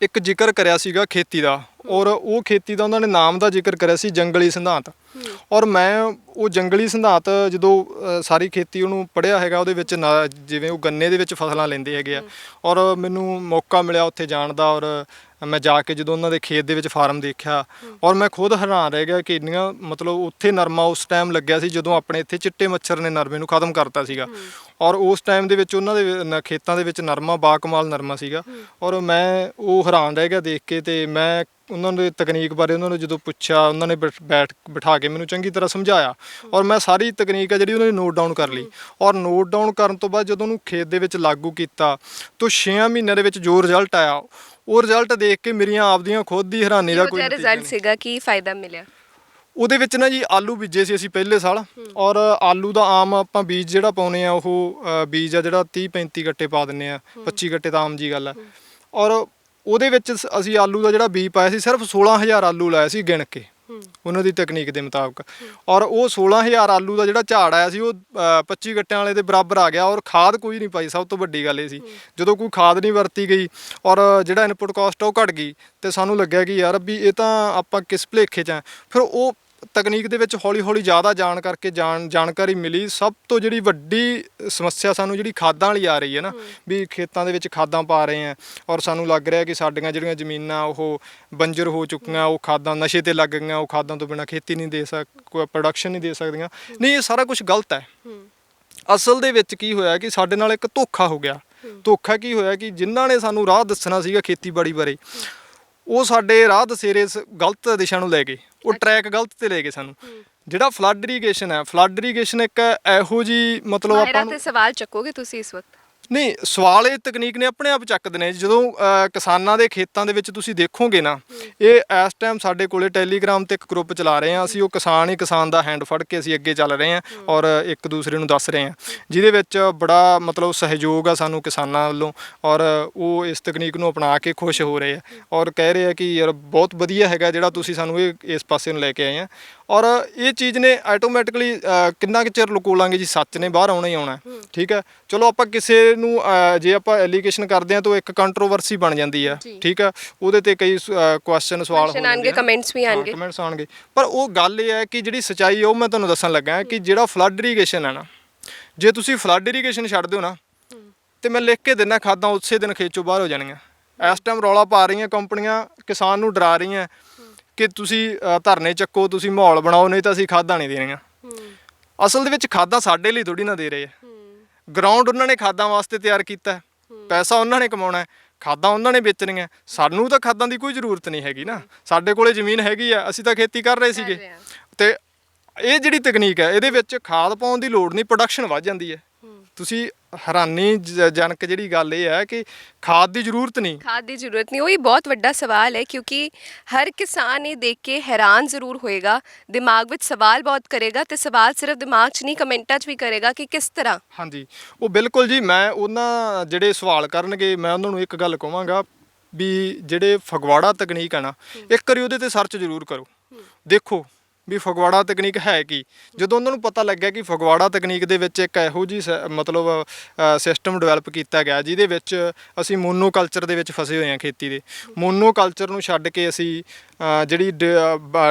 ਇੱਕ ਜ਼ਿਕਰ ਕਰਿਆ ਸੀਗਾ ਖੇਤੀ ਦਾ, ਔਰ ਉਹ ਖੇਤੀ ਦਾ ਉਹਨਾਂ ਨੇ ਨਾਮ ਦਾ ਜ਼ਿਕਰ ਕਰਿਆ ਸੀ ਜੰਗਲੀ ਸਿਧਾਂਤ। ਔਰ ਮੈਂ ਉਹ ਜੰਗਲੀ ਸਿਧਾਂਤ ਜਦੋਂ ਸਾਰੀ ਖੇਤੀ ਉਹਨੂੰ ਪੜ੍ਹਿਆ ਹੈਗਾ, ਉਹਦੇ ਵਿੱਚ ਜਿਵੇਂ ਉਹ ਗੰਨੇ ਦੇ ਵਿੱਚ ਫਸਲਾਂ ਲੈਂਦੇ ਹੈਗੇ ਆ, ਔਰ ਮੈਨੂੰ ਮੌਕਾ ਮਿਲਿਆ ਉੱਥੇ ਜਾਣ ਦਾ, ਔਰ ਮੈਂ ਜਾ ਕੇ ਜਦੋਂ ਉਹਨਾਂ ਦੇ ਖੇਤ ਦੇ ਵਿੱਚ ਫਾਰਮ ਦੇਖਿਆ, ਔਰ ਮੈਂ ਖੁਦ ਹੈਰਾਨ ਰਹਿ ਗਿਆ ਕਿ ਇੰਨੀਆਂ ਮਤਲਬ ਉੱਥੇ ਨਰਮਾ ਉਸ ਟਾਈਮ ਲੱਗਿਆ ਸੀ ਜਦੋਂ ਆਪਣੇ ਇੱਥੇ ਚਿੱਟੇ ਮੱਛਰ ਨੇ ਨਰਮੇ ਨੂੰ ਖਤਮ ਕਰਤਾ ਸੀਗਾ, ਔਰ ਉਸ ਟਾਈਮ ਦੇ ਵਿੱਚ ਉਹਨਾਂ ਦੇ ਖੇਤਾਂ ਦੇ ਵਿੱਚ ਨਰਮਾ ਬਾਕਮਾਲ ਨਰਮਾ ਸੀਗਾ। ਔਰ ਮੈਂ ਉਹ ਹੈਰਾਨ ਰਹਿ ਗਿਆ ਦੇਖ ਕੇ, ਤੇ ਮੈਂ ਉਹਨਾਂ ਦੇ ਤਕਨੀਕ ਬਾਰੇ ਉਹਨਾਂ ਨੂੰ ਜਦੋਂ ਪੁੱਛਿਆ, ਉਹਨਾਂ ਨੇ ਬਿਠਾ ਕੇ ਮੈਨੂੰ ਚੰਗੀ ਤਰ੍ਹਾਂ ਸਮਝਾਇਆ, ਔਰ ਮੈਂ ਸਾਰੀ ਤਕਨੀਕ ਹੈ ਜਿਹੜੀ ਉਹਨਾਂ ਨੇ ਨੋਟ ਡਾਊਨ ਕਰ ਲਈ। ਔਰ ਨੋਟ ਡਾਊਨ ਕਰਨ ਤੋਂ ਬਾਅਦ ਜਦੋਂ ਉਹਨੂੰ ਖੇਤ ਦੇ ਵਿੱਚ ਲਾਗੂ ਕੀਤਾ ਤਾਂ 6 ਮਹੀਨਿਆਂ ਦੇ ਵਿੱਚ ਜੋ ਰਿਜ਼ਲਟ ਆਇਆ, ਉਹ ਰਿਜ਼ਲਟ ਦੇਖ ਕੇ ਮੇਰੀਆਂ ਆਪਦੀਆਂ ਖੁਦ ਦੀ ਹੈਰਾਨੀ ਦਾ ਕੋਈ ਰਿਜ਼ਲਟ ਸੀਗਾ। ਕੀ ਫਾਇਦਾ ਮਿਲਿਆ ਉਹਦੇ ਵਿੱਚ ਨਾ ਜੀ? ਆਲੂ ਬੀਜੇ ਸੀ ਅਸੀਂ ਪਹਿਲੇ ਸਾਲ, ਔਰ ਆਲੂ ਦਾ ਆਮ ਆਪਾਂ ਬੀਜ ਜਿਹੜਾ ਪਾਉਨੇ ਆ, ਉਹ ਬੀਜ ਆ ਜਿਹੜਾ 30-35 ਗੱਟੇ ਪਾ ਦਿੰਨੇ ਆ, 25 ਗੱਟੇ ਤਾਂ ਆਮ ਜੀ ਗੱਲ ਆ। ਔਰ ਉਹਦੇ ਵਿੱਚ ਅਸੀਂ ਆਲੂ ਦਾ ਜਿਹੜਾ ਬੀਜ ਪਾਇਆ ਸੀ, ਸਿਰਫ 16,000 ਆਲੂ ਲਾਇਆ ਸੀ ਗਿਣ ਕੇ ਉਹਨਾਂ ਦੀ ਤਕਨੀਕ ਦੇ ਮੁਤਾਬਕ, ਔਰ ਉਹ 16,000 ਆਲੂ ਦਾ ਜਿਹੜਾ ਝਾੜ ਆਇਆ ਸੀ ਉਹ 25 ਗੱਟਿਆਂ ਵਾਲੇ ਦੇ ਬਰਾਬਰ ਆ ਗਿਆ। ਔਰ ਖਾਦ ਕੋਈ ਨਹੀਂ ਪਾਈ, ਸਭ ਤੋਂ ਵੱਡੀ ਗੱਲ ਇਹ ਸੀ, ਜਦੋਂ ਕੋਈ ਖਾਦ ਨਹੀਂ ਵਰਤੀ ਗਈ ਔਰ ਜਿਹੜਾ ਇਨਪੁਟ ਕਾਸਟ ਉਹ ਘਟ ਗਈ, ਤੇ ਸਾਨੂੰ ਲੱਗਿਆ ਕਿ ਯਾਰ ਵੀ ਇਹ ਤਾਂ ਆਪਾਂ ਕਿਸ ਭੁਲੇਖੇ 'ਚ ਆ। ਫਿਰ ਉਹ ਤਕਨੀਕ ਦੇ ਵਿੱਚ ਹੌਲੀ ਹੌਲੀ ਜ਼ਿਆਦਾ ਜਾਣ ਕਰਕੇ ਜਾਣਕਾਰੀ ਮਿਲੀ। ਸਭ ਤੋਂ ਜਿਹੜੀ ਵੱਡੀ ਸਮੱਸਿਆ ਸਾਨੂੰ ਜਿਹੜੀ ਖਾਦਾਂ ਵਾਲੀ ਆ ਰਹੀ ਹੈ ਨਾ, ਵੀ ਖੇਤਾਂ ਦੇ ਵਿੱਚ ਖਾਦਾਂ ਪਾ ਰਹੇ ਆ, ਔਰ ਸਾਨੂੰ ਲੱਗ ਰਿਹਾ ਕਿ ਸਾਡੀਆਂ ਜਿਹੜੀਆਂ ਜ਼ਮੀਨਾਂ ਉਹ ਬੰਜਰ ਹੋ ਚੁੱਕੀਆਂ, ਉਹ ਖਾਦਾਂ ਨਸ਼ੇ ਤੇ ਲੱਗ ਗਈਆਂ, ਉਹ ਖਾਦਾਂ ਤੋਂ ਬਿਨਾਂ ਖੇਤੀ ਨਹੀਂ ਦੇ ਕੋਈ ਪ੍ਰੋਡਕਸ਼ਨ ਨਹੀਂ ਦੇ ਸਕਦੀਆਂ। ਨਹੀਂ, ਇਹ ਸਾਰਾ ਕੁਝ ਗਲਤ ਹੈ। ਅਸਲ ਦੇ ਵਿੱਚ ਕੀ ਹੋਇਆ ਕਿ ਸਾਡੇ ਨਾਲ ਇੱਕ ਧੋਖਾ ਹੋ ਗਿਆ। ਧੋਖਾ ਕੀ ਹੋਇਆ ਕਿ ਜਿਨ੍ਹਾਂ ਨੇ ਸਾਨੂੰ ਰਾਹ ਦੱਸਣਾ ਸੀਗਾ ਖੇਤੀਬਾੜੀ ਬਾਰੇ, ਉਹ ਸਾਡੇ ਰਾਹ ਦਸੇਰੇ ਗਲਤ ਦਿਸ਼ਾ ਨੂੰ ਲੈ ਗਏ, ਉਹ ਟਰੈਕ ਗਲਤ ਤੇ ਲੈ ਗਏ ਸਾਨੂੰ। ਜਿਹੜਾ ਫਲੱਡ ਇਰੀਗੇਸ਼ਨ ਹੈ, ਫਲੱਡ ਇਰੀਗੇਸ਼ਨ ਇੱਕ ਇਹੋ ਜੀ ਮਤਲਬ ਆਪਾਂ ਨੂੰ ਸਵਾਲ ਚੱਕੋਗੇ ਤੁਸੀਂ ਇਸ ਵਕਤ? ਨਹੀਂ, ਸਵਾਲ ਇਹ ਤਕਨੀਕ ਨੇ ਆਪਣੇ ਆਪ ਚੱਕਦੇ ਨੇ। ਜਦੋਂ ਕਿਸਾਨਾਂ ਦੇ ਖੇਤਾਂ ਦੇ ਵਿੱਚ ਤੁਸੀਂ ਦੇਖੋਗੇ ਨਾ, ਇਹ ਇਸ ਟਾਈਮ ਸਾਡੇ ਕੋਲੇ ਟੈਲੀਗ੍ਰਾਮ ਤੇ ਇੱਕ ਗਰੁੱਪ ਚਲਾ ਰਹੇ ਹਾਂ ਅਸੀਂ, ਉਹ ਕਿਸਾਨ ਹੀ ਕਿਸਾਨ ਦਾ ਹੈਂਡ ਫੜ ਕੇ ਅਸੀਂ ਅੱਗੇ ਚੱਲ ਰਹੇ ਹਾਂ ਔਰ ਇੱਕ ਦੂਸਰੇ ਨੂੰ ਦੱਸ ਰਹੇ ਹਾਂ, ਜਿਹਦੇ ਵਿੱਚ ਬੜਾ ਮਤਲਬ ਸਹਿਯੋਗ ਆ ਸਾਨੂੰ ਕਿਸਾਨਾਂ ਵੱਲੋਂ, ਔਰ ਉਹ ਇਸ ਤਕਨੀਕ ਨੂੰ ਅਪਣਾ ਕੇ ਖੁਸ਼ ਹੋ ਰਹੇ ਆ ਔਰ ਕਹਿ ਰਹੇ ਆ ਕਿ ਯਾਰ ਬਹੁਤ ਵਧੀਆ ਹੈਗਾ ਜਿਹੜਾ ਤੁਸੀਂ ਸਾਨੂੰ ਇਸ ਪਾਸੇ ਨੂੰ ਲੈ ਕੇ ਆਏ ਆ। ਔਰ ਇਹ ਚੀਜ਼ ਨੇ ਆਟੋਮੈਟਿਕਲੀ ਕਿੰਨਾ ਕੁ ਚਿਰ ਲੁਕੋ ਲਾਂਗੇ ਜੀ, ਸੱਚ ਨੇ ਬਾਹਰ ਆਉਣਾ ਹੀ ਆਉਣਾ। ਠੀਕ ਹੈ, ਚਲੋ ਆਪਾਂ ਕਿਸੇ ਨੂੰ ਜੇ ਆਪਾਂ ਐਲੀਗੇਸ਼ਨ ਕਰਦੇ ਹਾਂ ਤਾਂ ਇੱਕ ਕੰਟਰੋਵਰਸੀ ਬਣ ਜਾਂਦੀ ਆ। ਠੀਕ ਹੈ, ਉਹਦੇ ਤੇ ਕਈ ਕੁਐਸਚਨ ਸਵਾਲ ਆਉਣਗੇ, ਕਮੈਂਟਸ ਵੀ ਆਉਣਗੇ, ਕਮੈਂਟਸ ਆਉਣਗੇ, ਪਰ ਉਹ ਗੱਲ ਇਹ ਹੈ ਕਿ ਜਿਹੜੀ ਸੱਚਾਈ ਹੈ ਉਹ ਮੈਂ ਤੁਹਾਨੂੰ ਦੱਸਣ ਲੱਗਾ ਕਿ ਜਿਹੜਾ ਫਲੱਡ ਇਰੀਗੇਸ਼ਨ ਹੈ ਨਾ, ਜੇ ਤੁਸੀਂ ਫਲੱਡ ਇਰੀਗੇਸ਼ਨ ਛੱਡ ਦਿਓ ਨਾ, ਤੇ ਮੈਂ ਲਿਖ ਕੇ ਦਿੰਦਾ ਖਾਦਾਂ ਉਸੇ ਦਿਨ ਖੇਤ ਚੋਂ ਬਾਹਰ ਹੋ ਜਾਣੀਆਂ। ਇਸ ਟਾਈਮ ਰੌਲਾ ਪਾ ਰਹੀਆਂ ਕੰਪਨੀਆਂ, ਕਿਸਾਨ ਨੂੰ ਡਰਾ ਰਹੀਆਂ ਕਿ ਤੁਸੀਂ ਧਰਨੇ ਚੱਕੋ, ਤੁਸੀਂ ਮਾਹੌਲ ਬਣਾਓ, ਨਹੀਂ ਤਾਂ ਅਸੀਂ ਖਾਦਾਂ ਨਹੀਂ ਦੇਣੀਆਂ। ਅਸਲ ਦੇ ਵਿੱਚ ਖਾਦਾਂ ਸਾਡੇ ਲਈ ਥੋੜੀ ਨਾ ਦੇ ਰਹੇ ਆ। ਗਰਾਊਂਡ ਉਹਨਾਂ ਨੇ ਖਾਦਾਂ ਵਾਸਤੇ ਤਿਆਰ ਕੀਤਾ, ਪੈਸਾ ਉਹਨਾਂ ਨੇ ਕਮਾਉਣਾ, ਖਾਦਾਂ ਉਹਨਾਂ ਨੇ ਵੇਚਣੀਆਂ। ਸਾਨੂੰ ਤਾਂ ਖਾਦਾਂ ਦੀ ਕੋਈ ਜ਼ਰੂਰਤ ਨਹੀਂ ਹੈਗੀ ਨਾ, ਸਾਡੇ ਕੋਲੇ ਜ਼ਮੀਨ ਹੈਗੀ ਆ, ਅਸੀਂ ਤਾਂ ਖੇਤੀ ਕਰ ਰਹੇ ਸੀਗੇ। ਤੇ ਇਹ ਜਿਹੜੀ ਤਕਨੀਕ ਹੈ, ਇਹਦੇ ਵਿੱਚ ਖਾਦ ਪਾਉਣ ਦੀ ਲੋੜ ਨਹੀਂ, ਪ੍ਰੋਡਕਸ਼ਨ ਵੱਧ ਜਾਂਦੀ ਹੈ। ਤੁਸੀਂ ਹੈਰਾਨੀਜਨਕ ਜਿਹੜੀ ਗੱਲ ਇਹ ਹੈ ਕਿ ਖਾਦ ਦੀ ਜ਼ਰੂਰਤ ਨਹੀਂ। ਖਾਦ ਦੀ ਜ਼ਰੂਰਤ ਨਹੀਂ, ਉਹੀ ਬਹੁਤ ਵੱਡਾ ਸਵਾਲ ਹੈ, ਕਿਉਂਕਿ ਹਰ ਕਿਸਾਨ ਇਹ ਦੇਖ ਕੇ ਹੈਰਾਨ ਜ਼ਰੂਰ ਹੋਏਗਾ, ਦਿਮਾਗ ਵਿੱਚ ਸਵਾਲ ਬਹੁਤ ਕਰੇਗਾ, ਤੇ ਸਵਾਲ ਸਿਰਫ ਦਿਮਾਗ 'ਚ ਨਹੀਂ, ਕਮੈਂਟਾਂ 'ਚ ਵੀ ਕਰੇਗਾ ਕਿ ਕਿਸ ਤਰ੍ਹਾਂ। ਹਾਂਜੀ, ਉਹ ਬਿਲਕੁਲ ਜੀ। ਮੈਂ ਉਹਨਾਂ ਜਿਹੜੇ ਸਵਾਲ ਕਰਨਗੇ, ਮੈਂ ਉਹਨਾਂ ਨੂੰ ਇੱਕ ਗੱਲ ਕਹਾਂਗਾ ਵੀ ਜਿਹੜੇ ਫਗਵਾੜਾ ਤਕਨੀਕ ਹੈ ਨਾ, ਇੱਕ ਵਾਰੀ ਉਹਦੇ ਤੇ ਸਰਚ ਜ਼ਰੂਰ ਕਰੋ, ਦੇਖੋ ਵੀ ਫਗਵਾੜਾ ਤਕਨੀਕ ਹੈ ਕੀ। ਜਦੋਂ ਉਹਨਾਂ ਨੂੰ ਪਤਾ ਲੱਗਿਆ ਕਿ ਫਗਵਾੜਾ ਤਕਨੀਕ ਦੇ ਵਿੱਚ ਇੱਕ ਇਹੋ ਜਿਹੀ ਮਤਲਬ ਸਿਸਟਮ ਡਿਵੈਲਪ ਕੀਤਾ ਗਿਆ ਜਿਹਦੇ ਵਿੱਚ ਅਸੀਂ ਮੋਨੋਕਲਚਰ ਦੇ ਵਿੱਚ ਫਸੇ ਹੋਏ ਹਾਂ। ਖੇਤੀ ਦੇ ਮੋਨੋਕਲਚਰ ਨੂੰ ਛੱਡ ਕੇ ਅਸੀਂ ਜਿਹੜੀ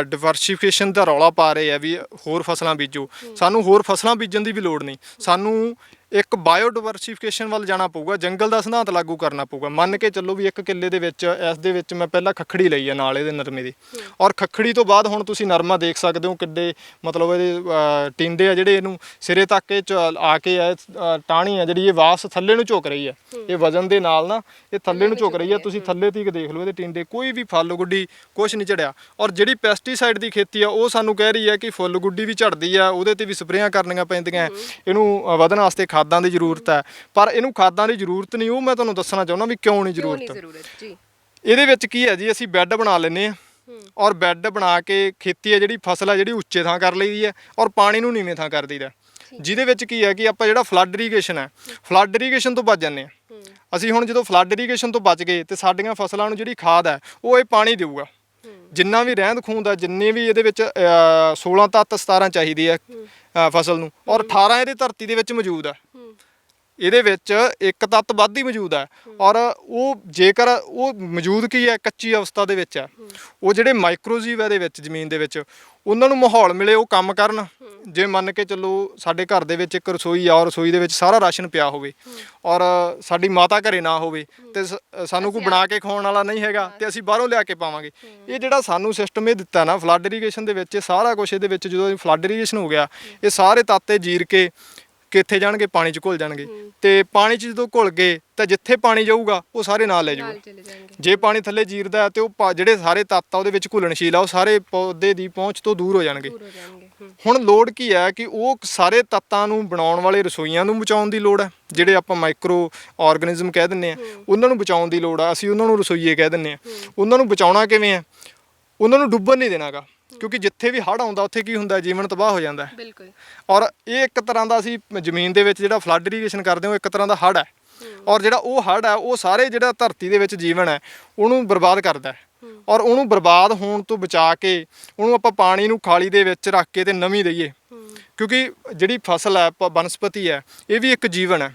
ਡਿਵਰਸੀਫਿਕੇਸ਼ਨ ਦਾ ਰੌਲਾ ਪਾ ਰਹੇ ਆ ਵੀ ਹੋਰ ਫਸਲਾਂ ਬੀਜੋ। ਸਾਨੂੰ ਹੋਰ ਫਸਲਾਂ ਬੀਜਣ ਦੀ ਵੀ ਲੋੜ ਨਹੀਂ, ਸਾਨੂੰ ਇੱਕ ਬਾਇਓਡਿਵਰਸੀਫਿਕੇਸ਼ਨ ਵੱਲ ਜਾਣਾ ਪਊਗਾ, ਜੰਗਲ ਦਾ ਸਿਧਾਂਤ ਲਾਗੂ ਕਰਨਾ ਪਊਗਾ। ਮੰਨ ਕੇ ਚੱਲੋ ਵੀ 1 ਕਿੱਲੇ ਦੇ ਵਿੱਚ ਇਸ ਦੇ ਵਿੱਚ ਮੈਂ ਪਹਿਲਾਂ ਖੱਖੜੀ ਲਈ ਆ ਨਾਲ ਇਹਦੇ ਨਰਮੇ ਦੀ, ਔਰ ਖੱਖੜੀ ਤੋਂ ਬਾਅਦ ਹੁਣ ਤੁਸੀਂ ਨਰਮਾ ਦੇਖ ਸਕਦੇ ਹੋ ਕਿੱਡੇ ਮਤਲਬ ਇਹਦੇ ਟਿੰਡੇ ਆ ਜਿਹੜੇ ਇਹਨੂੰ ਸਿਰੇ ਤੱਕ ਆ ਕੇ ਟਾਹਣੀ ਆ ਜਿਹੜੀ ਇਹ ਵਾਸ ਥੱਲੇ ਨੂੰ ਝੁਕ ਰਹੀ ਹੈ। ਇਹ ਵਜ਼ਨ ਦੇ ਨਾਲ ਨਾ ਇਹ ਥੱਲੇ ਨੂੰ ਝੁਕ ਰਹੀ ਹੈ। ਤੁਸੀਂ ਥੱਲੇ ਤੀਕ ਦੇਖ ਲਓ ਇਹਦੇ ਟਿੰਡੇ, ਕੋਈ ਵੀ ਫੁੱਲ ਗੁੱਡੀ ਕੁਛ ਨਹੀਂ ਝੜਿਆ। ਔਰ ਜਿਹੜੀ ਪੈਸਟੀਸਾਈਡ ਦੀ ਖੇਤੀ ਆ ਉਹ ਸਾਨੂੰ ਕਹਿ ਰਹੀ ਹੈ ਕਿ ਫੁੱਲ ਗੁੱਡੀ ਵੀ ਝੜਦੀ ਆ, ਉਹਦੇ ਤੇ ਵੀ ਸਪਰੇਆਂ ਕਰਨੀਆਂ ਪੈਂਦੀਆਂ, ਇਹਨੂੰ ਵਧਣ ਵਾਸਤੇ ਖਾਦਾਂ ਦੀ ਜ਼ਰੂਰਤ ਹੈ। ਪਰ ਇਹਨੂੰ ਖਾਦਾਂ ਦੀ ਜ਼ਰੂਰਤ ਨਹੀਂ, ਉਹ ਮੈਂ ਤੁਹਾਨੂੰ ਦੱਸਣਾ ਚਾਹੁੰਦਾ ਵੀ ਕਿਉਂ ਨਹੀਂ ਜ਼ਰੂਰਤ। ਇਹਦੇ ਵਿੱਚ ਕੀ ਹੈ ਜੀ, ਅਸੀਂ ਬੈੱਡ ਬਣਾ ਲੈਂਦੇ ਹਾਂ, ਔਰ ਬੈੱਡ ਬਣਾ ਕੇ ਖੇਤੀ ਹੈ ਜਿਹੜੀ ਫਸਲ ਹੈ ਜਿਹੜੀ ਉੱਚੇ ਥਾਂ ਕਰ ਲਈਦੀ ਹੈ, ਔਰ ਪਾਣੀ ਨੂੰ ਨੀਵੇਂ ਥਾਂ ਕਰ ਦਈਦਾ। ਜਿਹਦੇ ਵਿੱਚ ਕੀ ਹੈ ਕਿ ਆਪਾਂ ਜਿਹੜਾ ਫਲੱਡ ਇਰੀਗੇਸ਼ਨ ਹੈ, ਫਲੱਡ ਇਰੀਗੇਸ਼ਨ ਤੋਂ ਬਚ ਜਾਂਦੇ ਹਾਂ ਅਸੀਂ। ਹੁਣ ਜਦੋਂ ਫਲੱਡ ਇਰੀਗੇਸ਼ਨ ਤੋਂ ਬਚ ਗਏ ਤੇ ਸਾਡੀਆਂ ਫਸਲਾਂ ਨੂੰ ਜਿਹੜੀ ਖਾਦ ਹੈ ਉਹ ਇਹ ਪਾਣੀ ਦੇਊਗਾ। ਜਿੰਨਾ ਵੀ ਰਹਿੰਦ ਖੂੰਦ ਆ, ਜਿੰਨੇ ਵੀ ਇਹਦੇ ਵਿੱਚ 16 ਤੱਤ 17 ਚਾਹੀਦੀ ਹੈ ਫਸਲ ਨੂੰ, ਔਰ 18 ਇਹਦੇ ਧਰਤੀ ਦੇ ਵਿੱਚ ਮੌਜੂਦ ਆ। ਇਹਦੇ ਵਿੱਚ ਇੱਕ ਤੱਤ ਵੱਧ ਹੀ ਮੌਜੂਦ ਹੈ, ਔਰ ਉਹ ਜੇਕਰ ਉਹ ਮੌਜੂਦ ਕੀ ਹੈ, ਕੱਚੀ ਅਵਸਥਾ ਦੇ ਵਿੱਚ ਹੈ। ਉਹ ਜਿਹੜੇ ਮਾਈਕਰੋਜੀਵ ਇਹਦੇ ਵਿੱਚ ਜ਼ਮੀਨ ਦੇ ਵਿੱਚ, ਉਹਨਾਂ ਨੂੰ ਮਾਹੌਲ ਮਿਲੇ, ਉਹ ਕੰਮ ਕਰਨ। ਜੇ ਮੰਨ ਕੇ ਚੱਲੋ ਸਾਡੇ ਘਰ ਦੇ ਵਿੱਚ ਇੱਕ ਰਸੋਈ ਆ, ਔਰ ਰਸੋਈ ਦੇ ਵਿੱਚ ਸਾਰਾ ਰਾਸ਼ਨ ਪਿਆ ਹੋਵੇ, ਔਰ ਸਾਡੀ ਮਾਤਾ ਘਰੇ ਨਾ ਹੋਵੇ, ਤੇ ਸਾਨੂੰ ਕੋਈ ਬਣਾ ਕੇ ਖਵਾਉਣ ਵਾਲਾ ਨਹੀਂ ਹੈਗਾ, ਤੇ ਅਸੀਂ ਬਾਹਰੋਂ ਲਿਆ ਕੇ ਪਾਵਾਂਗੇ। ਇਹ ਜਿਹੜਾ ਸਾਨੂੰ ਸਿਸਟਮ ਇਹ ਦਿੱਤਾ ਨਾ ਫਲੱਡ ਇਰੀਗੇਸ਼ਨ ਦੇ ਵਿੱਚ, ਇਹ ਸਾਰਾ ਕੁਝ ਇਹਦੇ ਵਿੱਚ ਜਦੋਂ ਫਲੱਡ ਇਰੀਗੇਸ਼ਨ ਹੋ ਗਿਆ, ਇਹ ਸਾਰੇ ਤੱਤ ਜੀਰ ਕੇ ਕਿੱਥੇ ਜਾਣਗੇ, ਪਾਣੀ 'ਚ ਘੁਲ ਜਾਣਗੇ। ਤੇ ਪਾਣੀ 'ਚ ਜਦੋਂ ਘੁਲ ਗਏ ਤਾਂ ਜਿੱਥੇ ਪਾਣੀ ਜਾਊਗਾ ਉਹ ਸਾਰੇ ਨਾਲ ਲੈ ਜਾਊਗਾ। ਜੇ ਪਾਣੀ ਥੱਲੇ ਜੀਰਦਾ ਤੇ ਉਹ ਜਿਹੜੇ ਸਾਰੇ ਤੱਤ ਆ ਉਹਦੇ ਵਿੱਚ ਘੁਲਣਸ਼ੀਲ ਆ, ਉਹ ਸਾਰੇ ਪੌਦੇ ਦੀ ਪਹੁੰਚ ਤੋਂ ਦੂਰ ਹੋ ਜਾਣਗੇ। ਹੁਣ ਲੋੜ ਕੀ ਹੈ ਕਿ ਉਹ ਸਾਰੇ ਤੱਤਾਂ ਨੂੰ ਬਣਾਉਣ ਵਾਲੇ ਰਸੋਈਆਂ ਨੂੰ ਬਚਾਉਣ ਦੀ ਲੋੜ ਹੈ, ਜਿਹੜੇ ਆਪਾਂ ਮਾਈਕਰੋ ਆਰਗੈਨਿਜ਼ਮ ਕਹਿ ਦਿੰਦੇ ਆ, ਉਹਨਾਂ ਨੂੰ ਬਚਾਉਣ ਦੀ ਲੋੜ ਆ। ਅਸੀਂ ਉਹਨਾਂ ਨੂੰ ਰਸੋਈਏ ਕਹਿ ਦਿੰਦੇ ਆ। ਉਹਨਾਂ ਨੂੰ ਬਚਾਉਣਾ ਕਿਵੇਂ ਆ? ਉਹਨਾਂ ਨੂੰ ਡੁੱਬਣ ਨਹੀਂ ਦੇਣਾਗਾ, ਕਿਉਂਕਿ ਜਿੱਥੇ ਵੀ ਹੜ੍ਹ ਆਉਂਦਾ ਉੱਥੇ ਕੀ ਹੁੰਦਾ, ਜੀਵਨ ਤਬਾਹ ਹੋ ਜਾਂਦਾ। ਬਿਲਕੁਲ। ਔਰ ਇਹ ਇੱਕ ਤਰ੍ਹਾਂ ਦਾ ਅਸੀਂ ਜ਼ਮੀਨ ਦੇ ਵਿੱਚ ਜਿਹੜਾ ਫਲੱਡ ਇਰੀਗੇਸ਼ਨ ਕਰਦੇ ਹਾਂ, ਉਹ ਇੱਕ ਤਰ੍ਹਾਂ ਦਾ ਹੜ੍ਹ ਹੈ। ਔਰ ਜਿਹੜਾ ਉਹ ਹੜ੍ਹ ਹੈ, ਉਹ ਸਾਰੇ ਜਿਹੜਾ ਧਰਤੀ ਦੇ ਵਿੱਚ ਜੀਵਨ ਹੈ ਉਹਨੂੰ ਬਰਬਾਦ ਕਰਦਾ ਹੈ। ਔਰ ਉਹਨੂੰ ਬਰਬਾਦ ਹੋਣ ਤੋਂ ਬਚਾ ਕੇ ਉਹਨੂੰ ਆਪਾਂ ਪਾਣੀ ਨੂੰ ਖਾਲੀ ਦੇ ਵਿੱਚ ਰੱਖ ਕੇ ਤੇ ਨਮੀ ਦਈਏ, ਕਿਉਂਕਿ ਜਿਹੜੀ ਫਸਲ ਹੈ, ਬਨਸਪਤੀ ਹੈ, ਇਹ ਵੀ ਇੱਕ ਜੀਵਨ ਹੈ।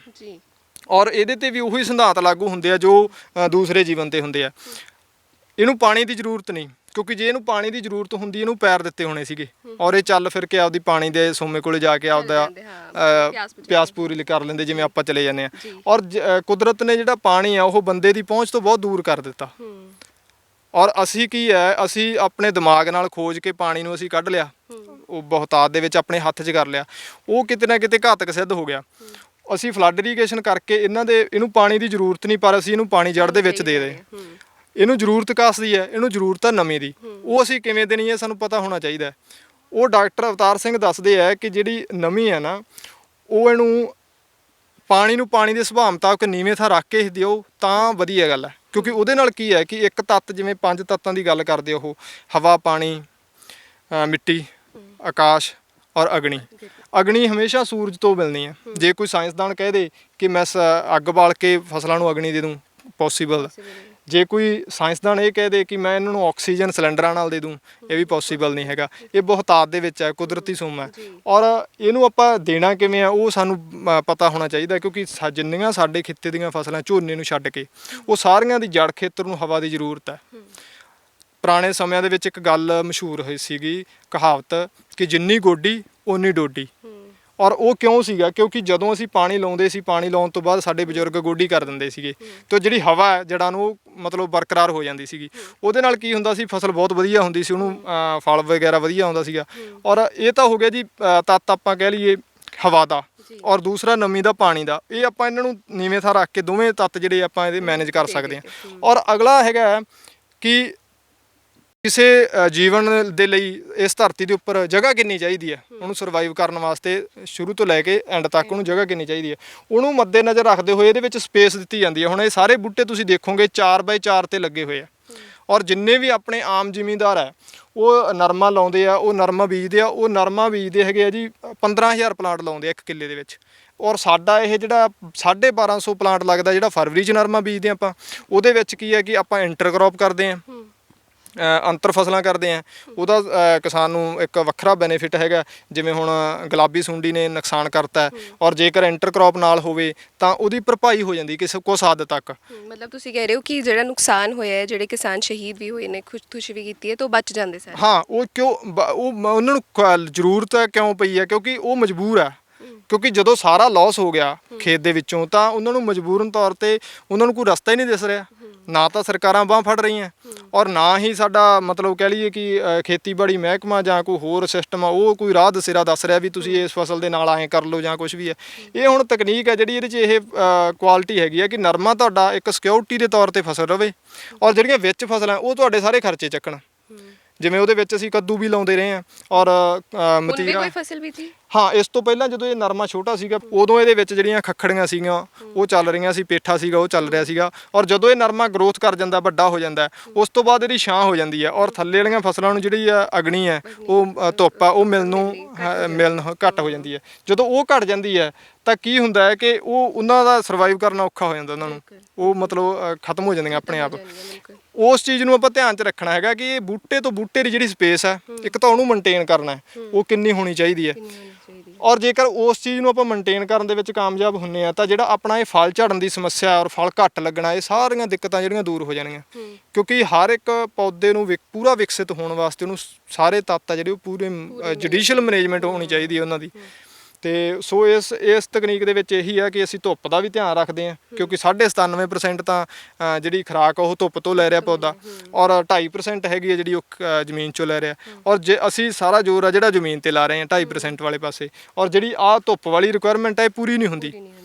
ਔਰ ਇਹਦੇ ਤੇ ਵੀ ਉਹੀ ਸਿਧਾਂਤ ਲਾਗੂ ਹੁੰਦੇ ਆ ਜੋ ਦੂਸਰੇ ਜੀਵਨ ਤੇ ਹੁੰਦੇ ਆ। ਇਹਨੂੰ ਪਾਣੀ ਦੀ ਜ਼ਰੂਰਤ ਨਹੀਂ, ਕਿਉਂਕਿ ਜੇ ਇਹਨੂੰ ਪਾਣੀ ਦੀ ਜ਼ਰੂਰਤ ਹੁੰਦੀ ਇਹਨੂੰ ਪੈਰ ਦਿੱਤੇ ਹੋਣੇ ਸੀਗੇ, ਔਰ ਇਹ ਚੱਲ ਫਿਰ ਕੇ ਆਪਦੀ ਪਾਣੀ ਦੇ ਸੋਮੇ ਕੋਲੇ ਜਾ ਕੇ ਆਪਦਾ ਪਿਆਸ ਪੂਰੀ ਕਰ ਲੈਂਦੇ, ਜਿਵੇਂ ਆਪਾਂ ਚਲੇ ਜਾਂਦੇ ਆ। ਔਰ ਕੁਦਰਤ ਨੇ ਜਿਹੜਾ ਪਾਣੀ ਆ ਉਹ ਬੰਦੇ ਦੀ ਪਹੁੰਚ ਤੋਂ ਬਹੁਤ ਦੂਰ ਕਰ ਦਿੱਤਾ। ਔਰ ਅਸੀਂ ਕੀ ਹੈ, ਅਸੀਂ ਆਪਣੇ ਦਿਮਾਗ ਨਾਲ ਖੋਜ ਕੇ ਪਾਣੀ ਨੂੰ ਅਸੀਂ ਕੱਢ ਲਿਆ, ਉਹ ਬਹੁਤਾਤ ਦੇ ਵਿੱਚ ਆਪਣੇ ਹੱਥ 'ਚ ਕਰ ਲਿਆ, ਉਹ ਕਿਤੇ ਨਾ ਕਿਤੇ ਘਾਤਕ ਸਿੱਧ ਹੋ ਗਿਆ। ਅਸੀਂ ਫਲੱਡ ਇਰੀਗੇਸ਼ਨ ਕਰਕੇ ਇਹਨੂੰ ਪਾਣੀ ਦੀ ਜ਼ਰੂਰਤ ਨਹੀਂ, ਪਰ ਅਸੀਂ ਇਹਨੂੰ ਪਾਣੀ ਜੜ ਦੇ ਵਿੱਚ ਦੇ ਦੇ। ਇਹਨੂੰ ਜ਼ਰੂਰਤ ਕਾਸ ਦੀ ਹੈ, ਇਹਨੂੰ ਜ਼ਰੂਰਤ ਹੈ ਨਮੀ ਦੀ। ਉਹ ਅਸੀਂ ਕਿਵੇਂ ਦੇਣੀ ਹੈ ਸਾਨੂੰ ਪਤਾ ਹੋਣਾ ਚਾਹੀਦਾ। ਉਹ ਡਾਕਟਰ ਅਵਤਾਰ ਸਿੰਘ ਦੱਸਦੇ ਆ ਕਿ ਜਿਹੜੀ ਨਮੀ ਹੈ ਨਾ, ਉਹ ਇਹਨੂੰ ਪਾਣੀ ਦੇ ਸੁਭਾਅ ਮੁਤਾਬਕ ਨੀਵੇਂ ਥਾਂ ਰੱਖ ਕੇ ਦਿਓ ਤਾਂ ਵਧੀਆ ਗੱਲ ਹੈ। ਕਿਉਂਕਿ ਉਹਦੇ ਨਾਲ ਕੀ ਹੈ ਕਿ ਇੱਕ ਤੱਤ, ਜਿਵੇਂ 5 ਤੱਤਾਂ ਦੀ ਗੱਲ ਕਰਦੇ ਉਹ ਹਵਾ, ਪਾਣੀ, ਮਿੱਟੀ, ਆਕਾਸ਼ ਔਰ ਅਗਨੀ। ਅਗਨੀ ਹਮੇਸ਼ਾ ਸੂਰਜ ਤੋਂ ਮਿਲਣੀ ਹੈ। ਜੇ ਕੋਈ ਸਾਇੰਸਦਾਨ ਕਹਿ ਦੇ ਕਿ ਮੈਂ ਅੱਗ ਬਾਲ ਕੇ ਫਸਲਾਂ ਨੂੰ ਅਗਨੀ ਦੇ ਦੂੰ, ਪੋਸੀਬਲ। ਜੇ ਕੋਈ ਸਾਇੰਸਦਾਨ ਇਹ ਕਹਿ ਦੇ ਕਿ ਮੈਂ ਇਹਨਾਂ ਨੂੰ ਆਕਸੀਜਨ ਸਿਲੰਡਰਾਂ ਨਾਲ ਦੇ ਦੂੰ, ਇਹ ਵੀ ਪੋਸੀਬਲ ਨਹੀਂ ਹੈਗਾ। ਇਹ ਬਹੁਤਾਤ ਦੇ ਵਿੱਚ ਹੈ, ਕੁਦਰਤੀ ਸੋਮ ਹੈ। ਔਰ ਇਹਨੂੰ ਆਪਾਂ ਦੇਣਾ ਕਿਵੇਂ ਆ ਉਹ ਸਾਨੂੰ ਪਤਾ ਹੋਣਾ ਚਾਹੀਦਾ, ਕਿਉਂਕਿ ਜਿੰਨੀਆਂ ਸਾਡੇ ਖਿੱਤੇ ਦੀਆਂ ਫਸਲਾਂ ਝੋਨੇ ਨੂੰ ਛੱਡ ਕੇ, ਉਹ ਸਾਰੀਆਂ ਦੀ ਜੜ ਖੇਤਰ ਨੂੰ ਹਵਾ ਦੀ ਜ਼ਰੂਰਤ ਹੈ। ਪੁਰਾਣੇ ਸਮਿਆਂ ਦੇ ਵਿੱਚ ਇੱਕ ਗੱਲ ਮਸ਼ਹੂਰ ਹੋਈ ਸੀਗੀ, ਕਹਾਵਤ ਕਿ ਜਿੰਨੀ ਗੋਡੀ ਓਨੀ ਡੋਡੀ। ਔਰ ਉਹ ਕਿਉਂ ਸੀਗਾ? ਕਿਉਂਕਿ ਜਦੋਂ ਅਸੀਂ ਪਾਣੀ ਲਾਉਂਦੇ ਸੀ, ਪਾਣੀ ਲਾਉਣ ਤੋਂ ਬਾਅਦ ਸਾਡੇ ਬਜ਼ੁਰਗ ਗੋਡੀ ਕਰ ਦਿੰਦੇ ਸੀਗੇ, ਤੇ ਜਿਹੜੀ ਹਵਾ ਹੈ ਜੜ੍ਹਾਂ ਨੂੰ ਉਹ ਮਤਲਬ ਬਰਕਰਾਰ ਹੋ ਜਾਂਦੀ ਸੀਗੀ। ਉਹਦੇ ਨਾਲ ਕੀ ਹੁੰਦਾ ਸੀ, ਫਸਲ ਬਹੁਤ ਵਧੀਆ ਹੁੰਦੀ ਸੀ, ਉਹਨੂੰ ਫਲ ਵਗੈਰਾ ਵਧੀਆ ਆਉਂਦਾ ਸੀਗਾ। ਔਰ ਇਹ ਤਾਂ ਹੋ ਗਿਆ ਜੀ ਤੱਤ ਆਪਾਂ ਕਹਿ ਲਈਏ ਹਵਾ ਦਾ, ਔਰ ਦੂਸਰਾ ਨਮੀ ਦਾ, ਪਾਣੀ ਦਾ। ਇਹ ਆਪਾਂ ਇਹਨਾਂ ਨੂੰ ਨੀਵੇਂ ਥਾਂ ਰੱਖ ਕੇ ਦੋਵੇਂ ਤੱਤ ਜਿਹੜੇ ਆਪਾਂ ਇਹਦੇ ਮੈਨੇਜ ਕਰ ਸਕਦੇ ਹਾਂ। ਔਰ ਅਗਲਾ ਹੈਗਾ ਕਿ ਕਿਸੇ ਜੀਵਨ ਦੇ ਲਈ ਇਸ ਧਰਤੀ ਦੇ ਉੱਪਰ ਜਗ੍ਹਾ ਕਿੰਨੀ ਚਾਹੀਦੀ ਹੈ, ਉਹਨੂੰ ਸਰਵਾਈਵ ਕਰਨ ਵਾਸਤੇ ਸ਼ੁਰੂ ਤੋਂ ਲੈ ਕੇ ਐਂਡ ਤੱਕ ਉਹਨੂੰ ਜਗ੍ਹਾ ਕਿੰਨੀ ਚਾਹੀਦੀ ਹੈ, ਉਹਨੂੰ ਮੱਦੇ ਨਜ਼ਰ ਰੱਖਦੇ ਹੋਏ ਇਹਦੇ ਵਿੱਚ ਸਪੇਸ ਦਿੱਤੀ ਜਾਂਦੀ ਹੈ। ਹੁਣ ਇਹ ਸਾਰੇ ਬੂਟੇ ਤੁਸੀਂ ਦੇਖੋਗੇ 4x4 ਤੇ ਲੱਗੇ ਹੋਏ ਆ, ਔਰ ਜਿੰਨੇ ਵੀ ਆਪਣੇ ਆਮ ਜ਼ਿਮੀਂਦਾਰ ਹੈ ਉਹ ਨਰਮਾ ਲਾਉਂਦੇ ਆ, ਉਹ ਨਰਮਾ ਬੀਜਦੇ ਆ, ਉਹ ਨਰਮਾ ਬੀਜਦੇ ਹੈਗੇ ਆ ਜੀ 15,000 ਪਲਾਂਟ ਲਾਉਂਦੇ ਆ ਇੱਕ ਕਿੱਲੇ ਦੇ ਵਿੱਚ। ਔਰ ਸਾਡਾ ਇਹ ਜਿਹੜਾ 1250 ਪਲਾਂਟ ਲੱਗਦਾ, ਜਿਹੜਾ ਫਰਵਰੀ 'ਚ ਨਰਮਾ ਬੀਜਦੇ ਆਪਾਂ, ਉਹਦੇ ਵਿੱਚ ਕੀ ਹੈ ਕਿ ਆਪਾਂ ਇੰਟਰਕ੍ਰੌਪ ਕਰਦੇ ਹਾਂ, ਅੰਤਰ ਫਸਲਾਂ ਕਰਦੇ ਆ। ਉਹਦਾ ਕਿਸਾਨ ਨੂੰ ਇੱਕ ਵੱਖਰਾ ਬੈਨੀਫਿਟ ਹੈਗਾ, ਜਿਵੇਂ ਹੁਣ ਗੁਲਾਬੀ ਸੁੰਡੀ ਨੇ ਨੁਕਸਾਨ ਕਰਤਾ, ਔਰ ਜੇਕਰ ਇੰਟਰਕ੍ਰੌਪ ਨਾਲ ਹੋਵੇ ਤਾਂ ਉਹਦੀ ਭਰਪਾਈ ਹੋ ਜਾਂਦੀ ਕਿਸੇ ਕੁਛ ਹੱਦ ਤੱਕ। ਮਤਲਬ ਤੁਸੀਂ ਕਹਿ ਰਹੇ ਹੋ ਕਿ ਜਿਹੜਾ ਨੁਕਸਾਨ ਹੋਇਆ ਹੈ, ਜਿਹੜੇ ਕਿਸਾਨ ਸ਼ਹੀਦ ਵੀ ਹੋਏ ਨੇ, ਖੁਦਕੁਸ਼ੀ ਵੀ ਕੀਤੀ ਹੈ, ਤਾਂ ਉਹ ਬਚ ਜਾਂਦੇ ਸਰ। ਹਾਂ, ਉਹ ਕਿਉਂ ਉਹਨਾਂ ਨੂੰ ਜ਼ਰੂਰਤ ਕਿਉਂ ਪਈ ਹੈ? ਕਿਉਂਕਿ ਉਹ ਮਜਬੂਰ ਹੈ। ਕਿਉਂਕਿ ਜਦੋਂ ਸਾਰਾ ਲਾਸ ਹੋ ਗਿਆ ਖੇਤ ਦੇ ਵਿੱਚੋਂ, ਤਾਂ ਉਹਨਾਂ ਨੂੰ ਮਜਬੂਰਨ ਤੌਰ ਤੇ ਉਹਨਾਂ ਨੂੰ ਕੋਈ ਰਸਤਾ ਹੀ ਨਹੀਂ ਦਿਸ ਰਿਹਾ। ਨਾ ਤਾਂ ਸਰਕਾਰਾਂ ਬਾਂਹ ਫੜ ਰਹੀਆਂ, ਔਰ ਨਾ ਹੀ ਸਾਡਾ ਮਤਲਬ ਕਹਿ ਲਈਏ ਕਿ ਖੇਤੀਬਾੜੀ ਮਹਿਕਮਾ ਜਾਂ ਕੋਈ ਹੋਰ ਸਿਸਟਮ ਆ ਉਹ ਕੋਈ ਰਾਹ ਦਸੇਰਾ ਦੱਸ ਰਿਹਾ ਵੀ ਤੁਸੀਂ ਇਸ ਫਸਲ ਦੇ ਨਾਲ ਐਂ ਕਰ ਲਓ ਜਾਂ ਕੁਝ ਵੀ ਹੈ। ਇਹ ਹੁਣ ਤਕਨੀਕ ਹੈ ਜਿਹੜੀ ਇਹਦੇ 'ਚ ਇਹ ਕੁਆਲਿਟੀ ਹੈਗੀ ਹੈ ਕਿ ਨਰਮਾ ਤੁਹਾਡਾ ਇੱਕ ਸਿਕਿਉਰਿਟੀ ਦੇ ਤੌਰ ਤੇ ਫਸਲ ਰਵੇ, ਔਰ ਜਿਹੜੀਆਂ ਵਿੱਚ ਫਸਲਾਂ ਉਹ ਤੁਹਾਡੇ ਸਾਰੇ ਖਰਚੇ ਚੱਕਣ। ਜਿਵੇਂ ਉਹਦੇ ਵਿੱਚ ਅਸੀਂ ਕੱਦੂ ਵੀ ਲਾਉਂਦੇ ਰਹੇ ਹਾਂ, ਔਰ ਮਤੀਰਾ। ਕੋਈ ਫਸਲ ਵੀ ਸੀ? ਹਾਂ, ਇਸ ਤੋਂ ਪਹਿਲਾਂ ਜਦੋਂ ਇਹ ਨਰਮਾ ਛੋਟਾ ਸੀਗਾ ਉਦੋਂ ਇਹਦੇ ਵਿੱਚ ਜਿਹੜੀਆਂ ਖੱਖੜੀਆਂ ਸੀਗੀਆਂ ਉਹ ਚੱਲ ਰਹੀਆਂ ਸੀ, ਪੇਠਾ ਸੀਗਾ ਉਹ ਚੱਲ ਰਿਹਾ ਸੀਗਾ। ਔਰ ਜਦੋਂ ਇਹ ਨਰਮਾ ਗਰੋਥ ਕਰ ਜਾਂਦਾ, ਵੱਡਾ ਹੋ ਜਾਂਦਾ, ਉਸ ਤੋਂ ਬਾਅਦ ਇਹਦੀ ਛਾਂ ਹੋ ਜਾਂਦੀ ਹੈ, ਔਰ ਥੱਲੇ ਵਾਲੀਆਂ ਫਸਲਾਂ ਨੂੰ ਜਿਹੜੀ ਆ ਅਗਨੀ ਹੈ, ਉਹ ਧੁੱਪ ਆ, ਉਹ ਮਿਲਣ ਘੱਟ ਹੋ ਜਾਂਦੀ ਹੈ। ਜਦੋਂ ਉਹ ਘਟ ਜਾਂਦੀ ਹੈ ਤਾਂ ਕੀ ਹੁੰਦਾ ਹੈ ਕਿ ਉਹਨਾਂ ਦਾ ਸਰਵਾਈਵ ਕਰਨਾ ਔਖਾ ਹੋ ਜਾਂਦਾ, ਉਹਨਾਂ ਨੂੰ ਉਹ ਮਤਲਬ ਖਤਮ ਹੋ ਜਾਂਦੀਆਂ ਆਪਣੇ ਆਪ। ਉਸ ਚੀਜ਼ ਨੂੰ ਆਪਾਂ ਧਿਆਨ 'ਚ ਰੱਖਣਾ ਹੈਗਾ ਕਿ ਇਹ ਬੂਟੇ ਤੋਂ ਬੂਟੇ ਦੀ ਜਿਹੜੀ ਸਪੇਸ ਹੈ, ਇੱਕ ਤਾਂ ਉਹਨੂੰ ਮੇਨਟੇਨ ਕਰਨਾ, ਉਹ ਕਿੰਨੀ ਹੋਣੀ ਚਾਹੀਦੀ ਹੈ। ਔਰ ਜੇਕਰ ਉਸ ਚੀਜ਼ ਨੂੰ ਆਪਾਂ ਮੇਨਟੇਨ ਕਰਨ ਦੇ ਵਿੱਚ ਕਾਮਯਾਬ ਹੁੰਨੇ ਆ ਤਾਂ ਜਿਹੜਾ ਆਪਣਾ ਇਹ ਫਲ ਝੜਨ ਦੀ ਸਮੱਸਿਆ ਔਰ ਫਲ ਘੱਟ ਲੱਗਣਾ, ਇਹ ਸਾਰੀਆਂ ਦਿੱਕਤਾਂ ਜਿਹੜੀਆਂ ਦੂਰ ਹੋ ਜਾਣਗੀਆਂ। ਕਿਉਂਕਿ ਹਰ ਇੱਕ ਪੌਦੇ ਨੂੰ ਪੂਰਾ ਵਿਕਸਿਤ ਹੋਣ ਵਾਸਤੇ ਉਹਨੂੰ ਸਾਰੇ ਤੱਤ ਆ ਜਿਹੜੇ ਉਹ ਪੂਰੇ ਜੁਡੀਸ਼ੀਅਲ ਮੈਨੇਜਮੈਂਟ ਹੋਣੀ ਚਾਹੀਦੀ ਹੈ ਉਹਨਾਂ ਦੀ। ਤੇ ਸੋ ਇਸ ਤਕਨੀਕ ਦੇ ਵਿੱਚ ਇਹੀ ਆ ਕਿ ਅਸੀਂ ਧੁੱਪ ਦਾ ਵੀ ਧਿਆਨ ਰੱਖਦੇ ਹਾਂ, ਕਿਉਂਕਿ 97% ਤਾਂ ਜਿਹੜੀ ਖੁਰਾਕ ਉਹ ਧੁੱਪ ਤੋਂ ਲੈ ਰਿਹਾ ਪੌਦਾ, ਔਰ 2.5% ਹੈਗੀ ਹੈ ਜਿਹੜੀ ਉਹ ਜ਼ਮੀਨ 'ਚੋਂ ਲੈ ਰਿਹਾ। ਔਰ ਜੇ ਅਸੀਂ ਸਾਰਾ ਜ਼ੋਰ ਆ ਜਿਹੜਾ ਜ਼ਮੀਨ 'ਤੇ ਲਾ ਰਹੇ ਹਾਂ 2.5% ਵਾਲੇ ਪਾਸੇ, ਔਰ ਜਿਹੜੀ ਆਹ ਧੁੱਪ ਵਾਲੀ ਰਿਕੁਆਇਰਮੈਂਟ ਹੈ ਇਹ ਪੂਰੀ ਨਹੀਂ ਹੁੰਦੀ।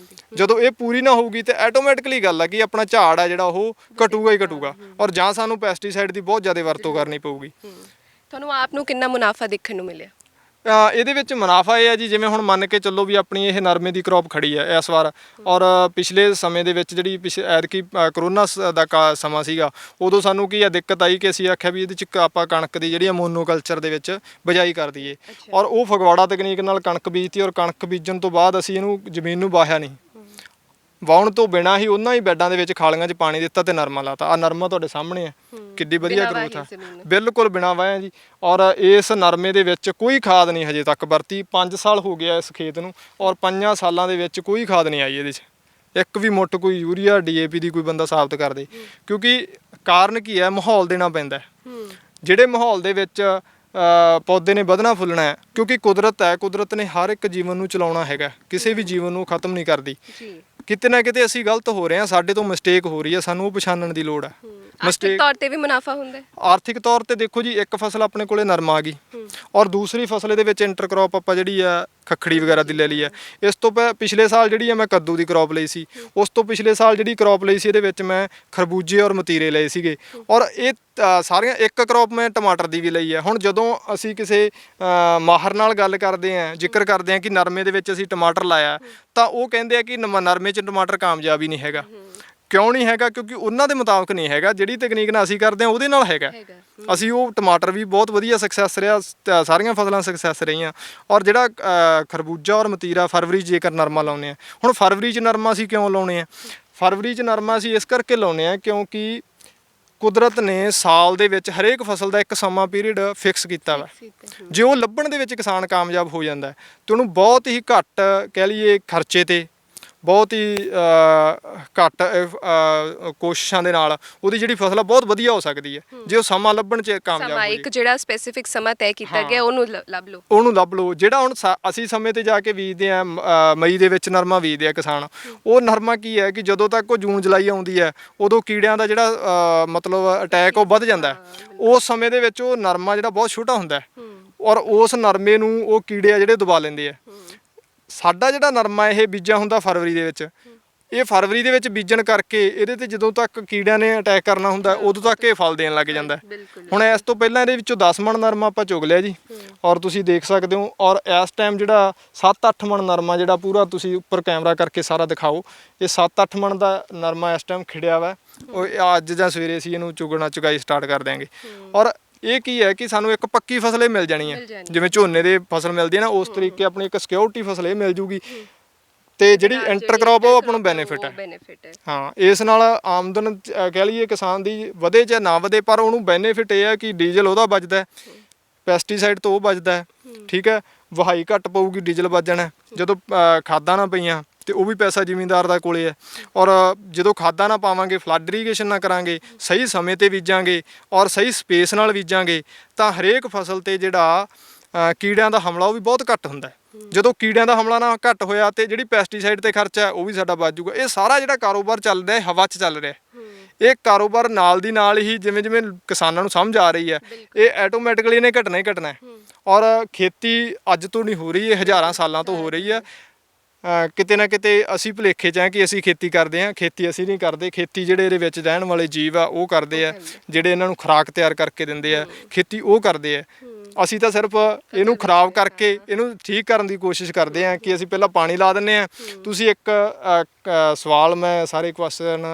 ਜਦੋਂ ਇਹ ਪੂਰੀ ਨਾ ਹੋਊਗੀ ਤੇ ਆਟੋਮੈਟਿਕਲੀ ਗੱਲ ਆ ਕਿ ਆਪਣਾ ਝਾੜ ਆ ਜਿਹੜਾ ਉਹ ਘਟੂਗਾ ਹੀ ਘਟੂਗਾ, ਔਰ ਜਾਂ ਸਾਨੂੰ ਪੈਸਟੀਸਾਈਡ ਦੀ ਬਹੁਤ ਜ਼ਿਆਦਾ ਵਰਤੋਂ ਕਰਨੀ ਪਊਗੀ। ਤੁਹਾਨੂੰ ਆਪ ਨੂੰ ਕਿੰਨਾ ਮੁਨਾਫਾ ਦੇਖਣ ਨੂੰ ਮਿਲਿਆ? ਇਹਦੇ ਵਿੱਚ ਮੁਨਾਫਾ ਇਹ ਹੈ ਜੀ, ਜਿਵੇਂ ਹੁਣ ਮੰਨ ਕੇ ਚੱਲੋ ਵੀ ਆਪਣੀ ਇਹ ਨਰਮੇ ਦੀ ਕ੍ਰੌਪ ਖੜੀ ਹੈ ਇਸ ਵਾਰ, ਔਰ ਪਿਛਲੇ ਸਮੇਂ ਦੇ ਵਿੱਚ ਜਿਹੜੀ ਐਤਕੀ ਕਰੋਨਾ ਦਾ ਸਮਾਂ ਸੀਗਾ, ਉਦੋਂ ਸਾਨੂੰ ਕੀ ਆ ਦਿੱਕਤ ਆਈ ਕਿ ਅਸੀਂ ਆਖਿਆ ਵੀ ਇਹਦੇ 'ਚ ਆਪਾਂ ਕਣਕ ਦੀ ਜਿਹੜੀ ਮੋਨੋਕਲਚਰ ਦੇ ਵਿੱਚ ਬਿਜਾਈ ਕਰ ਦਈਏ, ਔਰ ਉਹ ਫਗਵਾੜਾ ਤਕਨੀਕ ਨਾਲ ਕਣਕ ਬੀਜਤੀ, ਔਰ ਕਣਕ ਬੀਜਣ ਤੋਂ ਬਾਅਦ ਅਸੀਂ ਇਹਨੂੰ ਜ਼ਮੀਨ ਨੂੰ ਵਾਹਿਆ ਨਹੀਂ, ਵਾਹੁਣ ਤੋਂ ਬਿਨਾਂ ਹੀ ਉਹਨਾਂ ਹੀ ਬੈਡਾਂ ਦੇ ਵਿੱਚ ਖਾਲੀਆਂ 'ਚ ਪਾਣੀ ਦਿੱਤਾ ਤੇ ਨਰਮਾ ਲਾਤਾ। ਆਹ ਨਰਮਾ ਤੁਹਾਡੇ ਸਾਹਮਣੇ ਹੈ, ਕਿੱਡੀ ਵਧੀਆ ਗਰੋਥ ਆ, ਬਿਲਕੁਲ ਬਿਨਾਂ ਵਾਹਿਆ ਜੀ। ਔਰ ਇਸ ਨਰਮੇ ਦੇ ਵਿੱਚ ਕੋਈ ਖਾਦ ਨਹੀਂ ਹਜੇ ਤੱਕ ਵਰਤੀ, 5 ਸਾਲ ਹੋ ਗਿਆ ਇਸ ਖੇਤ ਨੂੰ, ਔਰ 5 ਸਾਲਾਂ ਦੇ ਵਿੱਚ ਕੋਈ ਖਾਦ ਨਹੀਂ ਆਈ ਇਹਦੇ 'ਚ, ਇੱਕ ਵੀ ਮੁੱਠ ਕੋਈ ਯੂਰੀਆ DAP ਦੀ ਕੋਈ ਬੰਦਾ ਸਾਬਤ ਕਰ ਦੇ। ਕਿਉਂਕਿ ਕਾਰਨ ਕੀ ਹੈ, ਮਾਹੌਲ ਦੇਣਾ ਪੈਂਦਾ। ਜਿਹੜੇ ਮਾਹੌਲ ਦੇ ਵਿੱਚ ਪੌਦੇ ਨੇ ਵਧਣਾ ਫੁੱਲਣਾ ਹੈ, ਕਿਉਂਕਿ ਕੁਦਰਤ ਹੈ, ਕੁਦਰਤ ਨੇ ਹਰ ਇੱਕ ਜੀਵਨ ਨੂੰ ਚਲਾਉਣਾ ਹੈਗਾ, ਕਿਸੇ ਵੀ ਜੀਵਨ ਨੂੰ ਖਤਮ ਨਹੀਂ ਕਰਦੀ। ਕਿਤੇ ਨਾ ਕਿਤੇ ਅਸੀਂ ਗਲਤ ਹੋ ਰਹੇ ਹਾਂ, ਸਾਡੇ ਤੋਂ ਮਿਸਟੇਕ ਹੋ ਰਹੀ ਹੈ, ਸਾਨੂੰ ਉਹ ਪਛਾਣਨ ਦੀ ਲੋੜ ਹੈ। ਆਰਥਿਕ ਤੌਰ ਤੇ ਵੀ ਮੁਨਾਫਾ ਹੁੰਦਾ ਹੈ। ਆਰਥਿਕ ਤੌਰ ਤੇ ਦੇਖੋ ਜੀ, ਇੱਕ ਫਸਲ ਆਪਣੇ ਕੋਲੇ ਨਰਮਾ ਆ ਗਈ, ਔਰ ਦੂਸਰੀ ਫਸਲ ਇਹਦੇ ਵਿੱਚ ਇੰਟਰਕ੍ਰੌਪ ਆਪਾਂ ਜਿਹੜੀ ਆ ਖੱਖੜੀ ਵਗੈਰਾ ਦੀ ਲੈ ਲਈ ਹੈ। ਇਸ ਤੋਂ ਪਿਛਲੇ ਸਾਲ ਜਿਹੜੀ ਆ ਮੈਂ ਕੱਦੂ ਦੀ ਕ੍ਰੌਪ ਲਈ ਸੀ, ਉਸ ਤੋਂ ਪਿਛਲੇ ਸਾਲ ਜਿਹੜੀ ਕ੍ਰੌਪ ਲਈ ਸੀ ਇਹਦੇ ਵਿੱਚ ਮੈਂ ਖਰਬੂਜੇ ਔਰ ਮਤੀਰੇ ਲਏ ਸੀਗੇ, ਔਰ ਇਹ ਸਾਰੀਆਂ ਇੱਕ ਕ੍ਰੌਪ ਮੈਂ ਟਮਾਟਰ ਦੀ ਵੀ ਲਈ ਹੈ। ਹੁਣ ਜਦੋਂ ਅਸੀਂ ਕਿਸੇ ਮਾਹਰ ਨਾਲ ਗੱਲ ਕਰਦੇ ਹਾਂ, ਜ਼ਿਕਰ ਕਰਦੇ ਹਾਂ ਕਿ ਨਰਮੇ ਦੇ ਵਿੱਚ ਅਸੀਂ ਟਮਾਟਰ ਲਾਇਆ, ਤਾਂ ਉਹ ਕਹਿੰਦੇ ਆ ਕਿ ਨਰਮੇ 'ਚ ਟਮਾਟਰ ਕਾਮਯਾਬ ਹੀ ਨਹੀਂ ਹੈਗਾ। ਕਿਉਂ ਨਹੀਂ ਹੈਗਾ? ਕਿਉਂਕਿ ਉਹਨਾਂ ਦੇ ਮੁਤਾਬਕ ਨਹੀਂ ਹੈਗਾ, ਜਿਹੜੀ ਤਕਨੀਕ ਨਾਲ ਅਸੀਂ ਕਰਦੇ ਹਾਂ ਉਹਦੇ ਨਾਲ ਹੈਗਾ। ਅਸੀਂ ਉਹ ਟਮਾਟਰ ਵੀ ਬਹੁਤ ਵਧੀਆ ਸਕਸੈਸ ਰਿਹਾ, ਸਾਰੀਆਂ ਫਸਲਾਂ ਸਕਸੈਸ ਰਹੀਆਂ। ਔਰ ਜਿਹੜਾ ਖਰਬੂਜਾ ਔਰ ਮਤੀਰਾ ਫਰਵਰੀ 'ਚ ਜੇਕਰ ਨਰਮਾ ਲਾਉਂਦੇ ਹਾਂ, ਹੁਣ ਫਰਵਰੀ 'ਚ ਨਰਮਾ ਅਸੀਂ ਕਿਉਂ ਲਾਉਂਦੇ ਹਾਂ? ਫਰਵਰੀ 'ਚ ਨਰਮਾ ਅਸੀਂ ਇਸ ਕਰਕੇ ਲਾਉਂਦੇ ਹਾਂ ਕਿਉਂਕਿ ਕੁਦਰਤ ਨੇ ਸਾਲ ਦੇ ਵਿੱਚ ਹਰੇਕ ਫਸਲ ਦਾ ਇੱਕ ਸਮਾਂ ਪੀਰੀਅਡ ਫਿਕਸ ਕੀਤਾ ਵਾ। ਜੇ ਉਹ ਲੱਭਣ ਦੇ ਵਿੱਚ ਕਿਸਾਨ ਕਾਮਯਾਬ ਹੋ ਜਾਂਦਾ ਤੇ ਉਹਨੂੰ ਬਹੁਤ ਹੀ ਘੱਟ ਕਹਿ ਲਈਏ ਖਰਚੇ ਤੇ ਬਹੁਤ ਹੀ ਘੱਟ ਕੋਸ਼ਿਸ਼ਾਂ ਦੇ ਨਾਲ ਉਹਦੀ ਜਿਹੜੀ ਫਸਲ ਆ ਬਹੁਤ ਵਧੀਆ ਹੋ ਸਕਦੀ ਹੈ ਜੇ ਉਹ ਸਮਾਂ ਲੱਭਣ 'ਚ ਕਾਮਯਾਬ ਹੋ ਸਮਾਂ ਜਾਏ। ਇੱਕ ਜਿਹੜਾ ਸਪੈਸੀਫਿਕ ਸਮਾਂ ਤੈਅ ਕੀਤਾ ਗਿਆ ਉਹਨੂੰ ਲੱਭ ਲਓ। ਉਹਨੂੰ ਲੱਭ ਲਓ। ਜਿਹੜਾ ਹੁਣ ਅਸੀਂ ਸਮੇਂ ਤੇ ਜਾ ਕੇ ਬੀਜਦੇ ਆ, ਮਈ ਦੇ ਵਿੱਚ ਨਰਮਾ ਬੀਜਦੇ ਆ ਕਿਸਾਨ, ਉਹ ਨਰਮਾ ਕੀ ਹੈ ਕਿ ਜਦੋਂ ਤੱਕ ਉਹ ਜੂਨ ਜੁਲਾਈ ਆਉਂਦੀ ਹੈ ਉਦੋਂ ਕੀੜਿਆਂ ਦਾ ਜਿਹੜਾ ਮਤਲਬ ਅਟੈਕ ਉਹ ਵੱਧ ਜਾਂਦਾ ਹੈ। ਉਸ ਸਮੇਂ ਦੇ ਵਿੱਚ ਉਹ ਨਰਮਾ ਜਿਹੜਾ ਬਹੁਤ ਛੋਟਾ ਹੁੰਦਾ ਹੈ ਔਰ ਉਸ ਨਰਮੇ ਨੂੰ ਉਹ ਕੀੜੇ ਆ ਜਿਹੜੇ ਦਬਾ ਲੈਂਦੇ ਆ। ਸਾਡਾ ਜਿਹੜਾ ਨਰਮਾ ਇਹ ਬੀਜਿਆ ਹੁੰਦਾ ਫਰਵਰੀ ਦੇ ਵਿੱਚ, ਇਹ ਫਰਵਰੀ ਦੇ ਵਿੱਚ ਬੀਜਣ ਕਰਕੇ ਇਹਦੇ ਤੇ ਜਦੋਂ ਤੱਕ ਕੀੜਿਆਂ ਨੇ ਅਟੈਕ ਕਰਨਾ ਹੁੰਦਾ ਉਦੋਂ ਤੱਕ ਇਹ ਫਲ ਦੇਣ ਲੱਗ ਜਾਂਦਾ ਹੈ। ਹੁਣ ਇਸ ਤੋਂ ਪਹਿਲਾਂ ਇਹਦੇ ਵਿੱਚੋਂ 10 ਮਣ ਨਰਮਾ ਆਪਾਂ ਚੁਗ ਲਿਆ ਜੀ ਔਰ ਤੁਸੀਂ ਦੇਖ ਸਕਦੇ ਹੋ। ਔਰ ਇਸ ਟਾਈਮ ਜਿਹੜਾ 7-8 ਮਣ ਨਰਮਾ ਜਿਹੜਾ ਪੂਰਾ ਤੁਸੀਂ ਉੱਪਰ ਕੈਮਰਾ ਕਰਕੇ ਸਾਰਾ ਦਿਖਾਓ, ਇਹ 7-8 ਮਣ ਦਾ ਨਰਮਾ ਇਸ ਟਾਈਮ ਖਿੜਿਆ ਵਾ। ਉਹ ਅੱਜ ਜਾਂ ਸਵੇਰੇ ਅਸੀਂ ਇਹਨੂੰ ਚੁਗਾਈ ਸਟਾਰਟ ਕਰ ਦਿਆਂਗੇ। ਔਰ ਇਹ ਕੀ ਹੈ ਕਿ ਸਾਨੂੰ ਇੱਕ ਪੱਕੀ ਫਸਲ ਇਹ ਮਿਲ ਜਾਣੀ ਹੈ, ਜਿਵੇਂ ਝੋਨੇ ਦੇ ਫਸਲ ਮਿਲਦੀ ਹੈ ਨਾ ਉਸ ਤਰੀਕੇ ਆਪਣੀ ਇੱਕ ਸਿਕਿਉਰਿਟੀ ਫਸਲ ਇਹ ਮਿਲ ਜੂਗੀ ਤੇ ਜਿਹੜੀ ਇੰਟਰਕ੍ਰੌਪ ਉਹ ਆਪਾਂ ਨੂੰ ਬੈਨੀਫਿਟ ਹੈ। ਹਾਂ, ਇਸ ਨਾਲ ਆਮਦਨ ਕਹਿ ਲਈਏ ਕਿਸਾਨ ਦੀ ਵਧੇ ਜਾਂ ਨਾ ਵਧੇ, ਪਰ ਉਹਨੂੰ ਬੈਨੀਫਿਟ ਇਹ ਹੈ ਕਿ ਡੀਜ਼ਲ ਉਹਦਾ ਬਚਦਾ, ਪੈਸਟੀਸਾਈਡ ਤੋਂ ਉਹ ਬਚਦਾ, ਠੀਕ ਹੈ, ਵਹਾਈ ਘੱਟ ਪਊਗੀ, ਡੀਜ਼ਲ ਬਚ ਜਾਣਾ। ਜਦੋਂ ਖਾਦਾਂ ਨਾ ਪਈਆਂ ਤੇ ਉਹ ਵੀ ਪੈਸਾ ਜ਼ਿਮੀਂਦਾਰ ਦਾ ਕੋਲੇ ਹੈ। ਔਰ ਜਦੋਂ ਖਾਦਾਂ ਨਾ ਪਾਵਾਂਗੇ, ਫਲੱਡ ਇਰੀਗੇਸ਼ਨ ਨਾ ਕਰਾਂਗੇ, ਸਹੀ ਸਮੇਂ ਤੇ ਬੀਜਾਂਗੇ ਔਰ ਸਹੀ ਸਪੇਸ ਨਾਲ ਬੀਜਾਂਗੇ ਤਾਂ ਹਰੇਕ ਫਸਲ ਤੇ ਜਿਹੜਾ ਕੀੜਿਆਂ ਦਾ ਹਮਲਾ ਉਹ ਵੀ ਬਹੁਤ ਘੱਟ ਹੁੰਦਾ ਹੈ। ਜਦੋਂ ਕੀੜਿਆਂ ਦਾ ਹਮਲਾ ਨਾ ਘੱਟ ਹੋਇਆ ਤੇ ਜਿਹੜੀ ਪੈਸਟੀਸਾਈਡ ਤੇ ਖਰਚਾ ਹੈ ਉਹ ਵੀ ਸਾਡਾ ਬਚ ਜਾਊਗਾ। ਇਹ ਸਾਰਾ ਜਿਹੜਾ ਕਾਰੋਬਾਰ ਚੱਲ ਰਿਹਾ ਹਵਾ 'ਚ ਚੱਲ ਰਿਹਾ। ਇਹ ਕਾਰੋਬਾਰ ਨਾਲ ਦੀ ਨਾਲ ਹੀ ਜਿਵੇਂ ਜਿਵੇਂ ਕਿਸਾਨਾਂ ਨੂੰ ਸਮਝ ਆ ਰਹੀ ਹੈ ਇਹ ਆਟੋਮੈਟਿਕਲੀ ਇਹਨੇ ਘਟਣਾ ਹੀ ਘਟਣਾ ਹੈ। ਔਰ ਖੇਤੀ ਅੱਜ ਤੋਂ ਨਹੀਂ ਹੋ ਰਹੀ, ਇਹ ਹਜ਼ਾਰਾਂ ਸਾਲਾਂ ਤੋਂ ਹੋ ਰਹੀ ਹੈ। ਕਿਤੇ ਨਾ ਕਿਤੇ ਅਸੀਂ ਭੁਲੇਖੇ 'ਚ ਹਾਂ ਕਿ ਅਸੀਂ ਖੇਤੀ ਕਰਦੇ ਹਾਂ, ਖੇਤੀ ਅਸੀਂ ਨਹੀਂ ਕਰਦੇ। ਖੇਤੀ ਜਿਹੜੇ ਇਹਦੇ ਵਿੱਚ ਰਹਿਣ ਵਾਲੇ ਜੀਵ ਆ ਉਹ ਕਰਦੇ ਆ, ਜਿਹੜੇ ਇਹਨਾਂ ਨੂੰ ਖੁਰਾਕ ਤਿਆਰ ਕਰਕੇ ਦਿੰਦੇ ਆ, ਖੇਤੀ ਉਹ ਕਰਦੇ ਆ। ਅਸੀਂ ਤਾਂ ਸਿਰਫ ਇਹਨੂੰ ਖਰਾਬ ਕਰਕੇ ਇਹਨੂੰ ਠੀਕ ਕਰਨ ਦੀ ਕੋਸ਼ਿਸ਼ ਕਰਦੇ ਹਾਂ ਕਿ ਅਸੀਂ ਪਹਿਲਾਂ ਪਾਣੀ ਲਾ ਦਿੰਦੇ ਹਾਂ। ਤੁਸੀਂ ਇੱਕ ਸਵਾਲ ਮੈਂ ਸਾਰੇ ਕੁਐਸਚਨ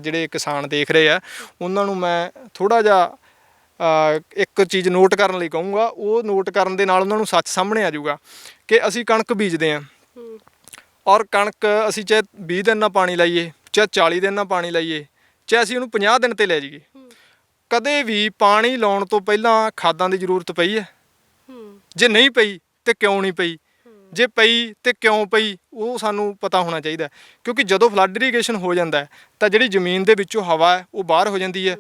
ਜਿਹੜੇ ਕਿਸਾਨ ਦੇਖ ਰਹੇ ਆ ਉਹਨਾਂ ਨੂੰ ਮੈਂ ਥੋੜ੍ਹਾ ਜਿਹਾ ਇੱਕ ਚੀਜ਼ ਨੋਟ ਕਰਨ ਲਈ ਕਹੂੰਗਾ। ਉਹ ਨੋਟ ਕਰਨ ਦੇ ਨਾਲ ਉਹਨਾਂ ਨੂੰ ਸੱਚ ਸਾਹਮਣੇ ਆ ਜਾਊਗਾ ਕਿ ਅਸੀਂ ਕਣਕ ਬੀਜਦੇ ਹਾਂ ਔਰ ਕਣਕ ਅਸੀਂ ਚਾਹੇ 20 ਦਿਨ ਨਾਲ ਪਾਣੀ ਲਾਈਏ, ਚਾਹੇ 40 ਦਿਨ ਨਾਲ ਪਾਣੀ ਲਾਈਏ, ਚਾਹੇ ਅਸੀਂ ਉਹਨੂੰ 50 ਦਿਨ 'ਤੇ ਲੈ ਜਾਈਏ, ਕਦੇ ਵੀ ਪਾਣੀ ਲਾਉਣ ਤੋਂ ਪਹਿਲਾਂ ਖਾਦਾਂ ਦੀ ਜ਼ਰੂਰਤ ਪਈ ਹੈ? ਜੇ ਨਹੀਂ ਪਈ ਤੇ ਕਿਉਂ ਨਹੀਂ ਪਈ? ਜੇ ਪਈ ਤੇ ਕਿਉਂ ਪਈ ਉਹ ਸਾਨੂੰ ਪਤਾ ਹੋਣਾ ਚਾਹੀਦਾ। ਕਿਉਂਕਿ ਜਦੋਂ ਫਲੱਡ ਇਰੀਗੇਸ਼ਨ ਹੋ ਜਾਂਦਾ ਤਾਂ ਜਿਹੜੀ ਜ਼ਮੀਨ ਦੇ ਵਿੱਚੋਂ ਹਵਾ ਹੈ ਉਹ ਬਾਹਰ ਹੋ ਜਾਂਦੀ ਹੈ,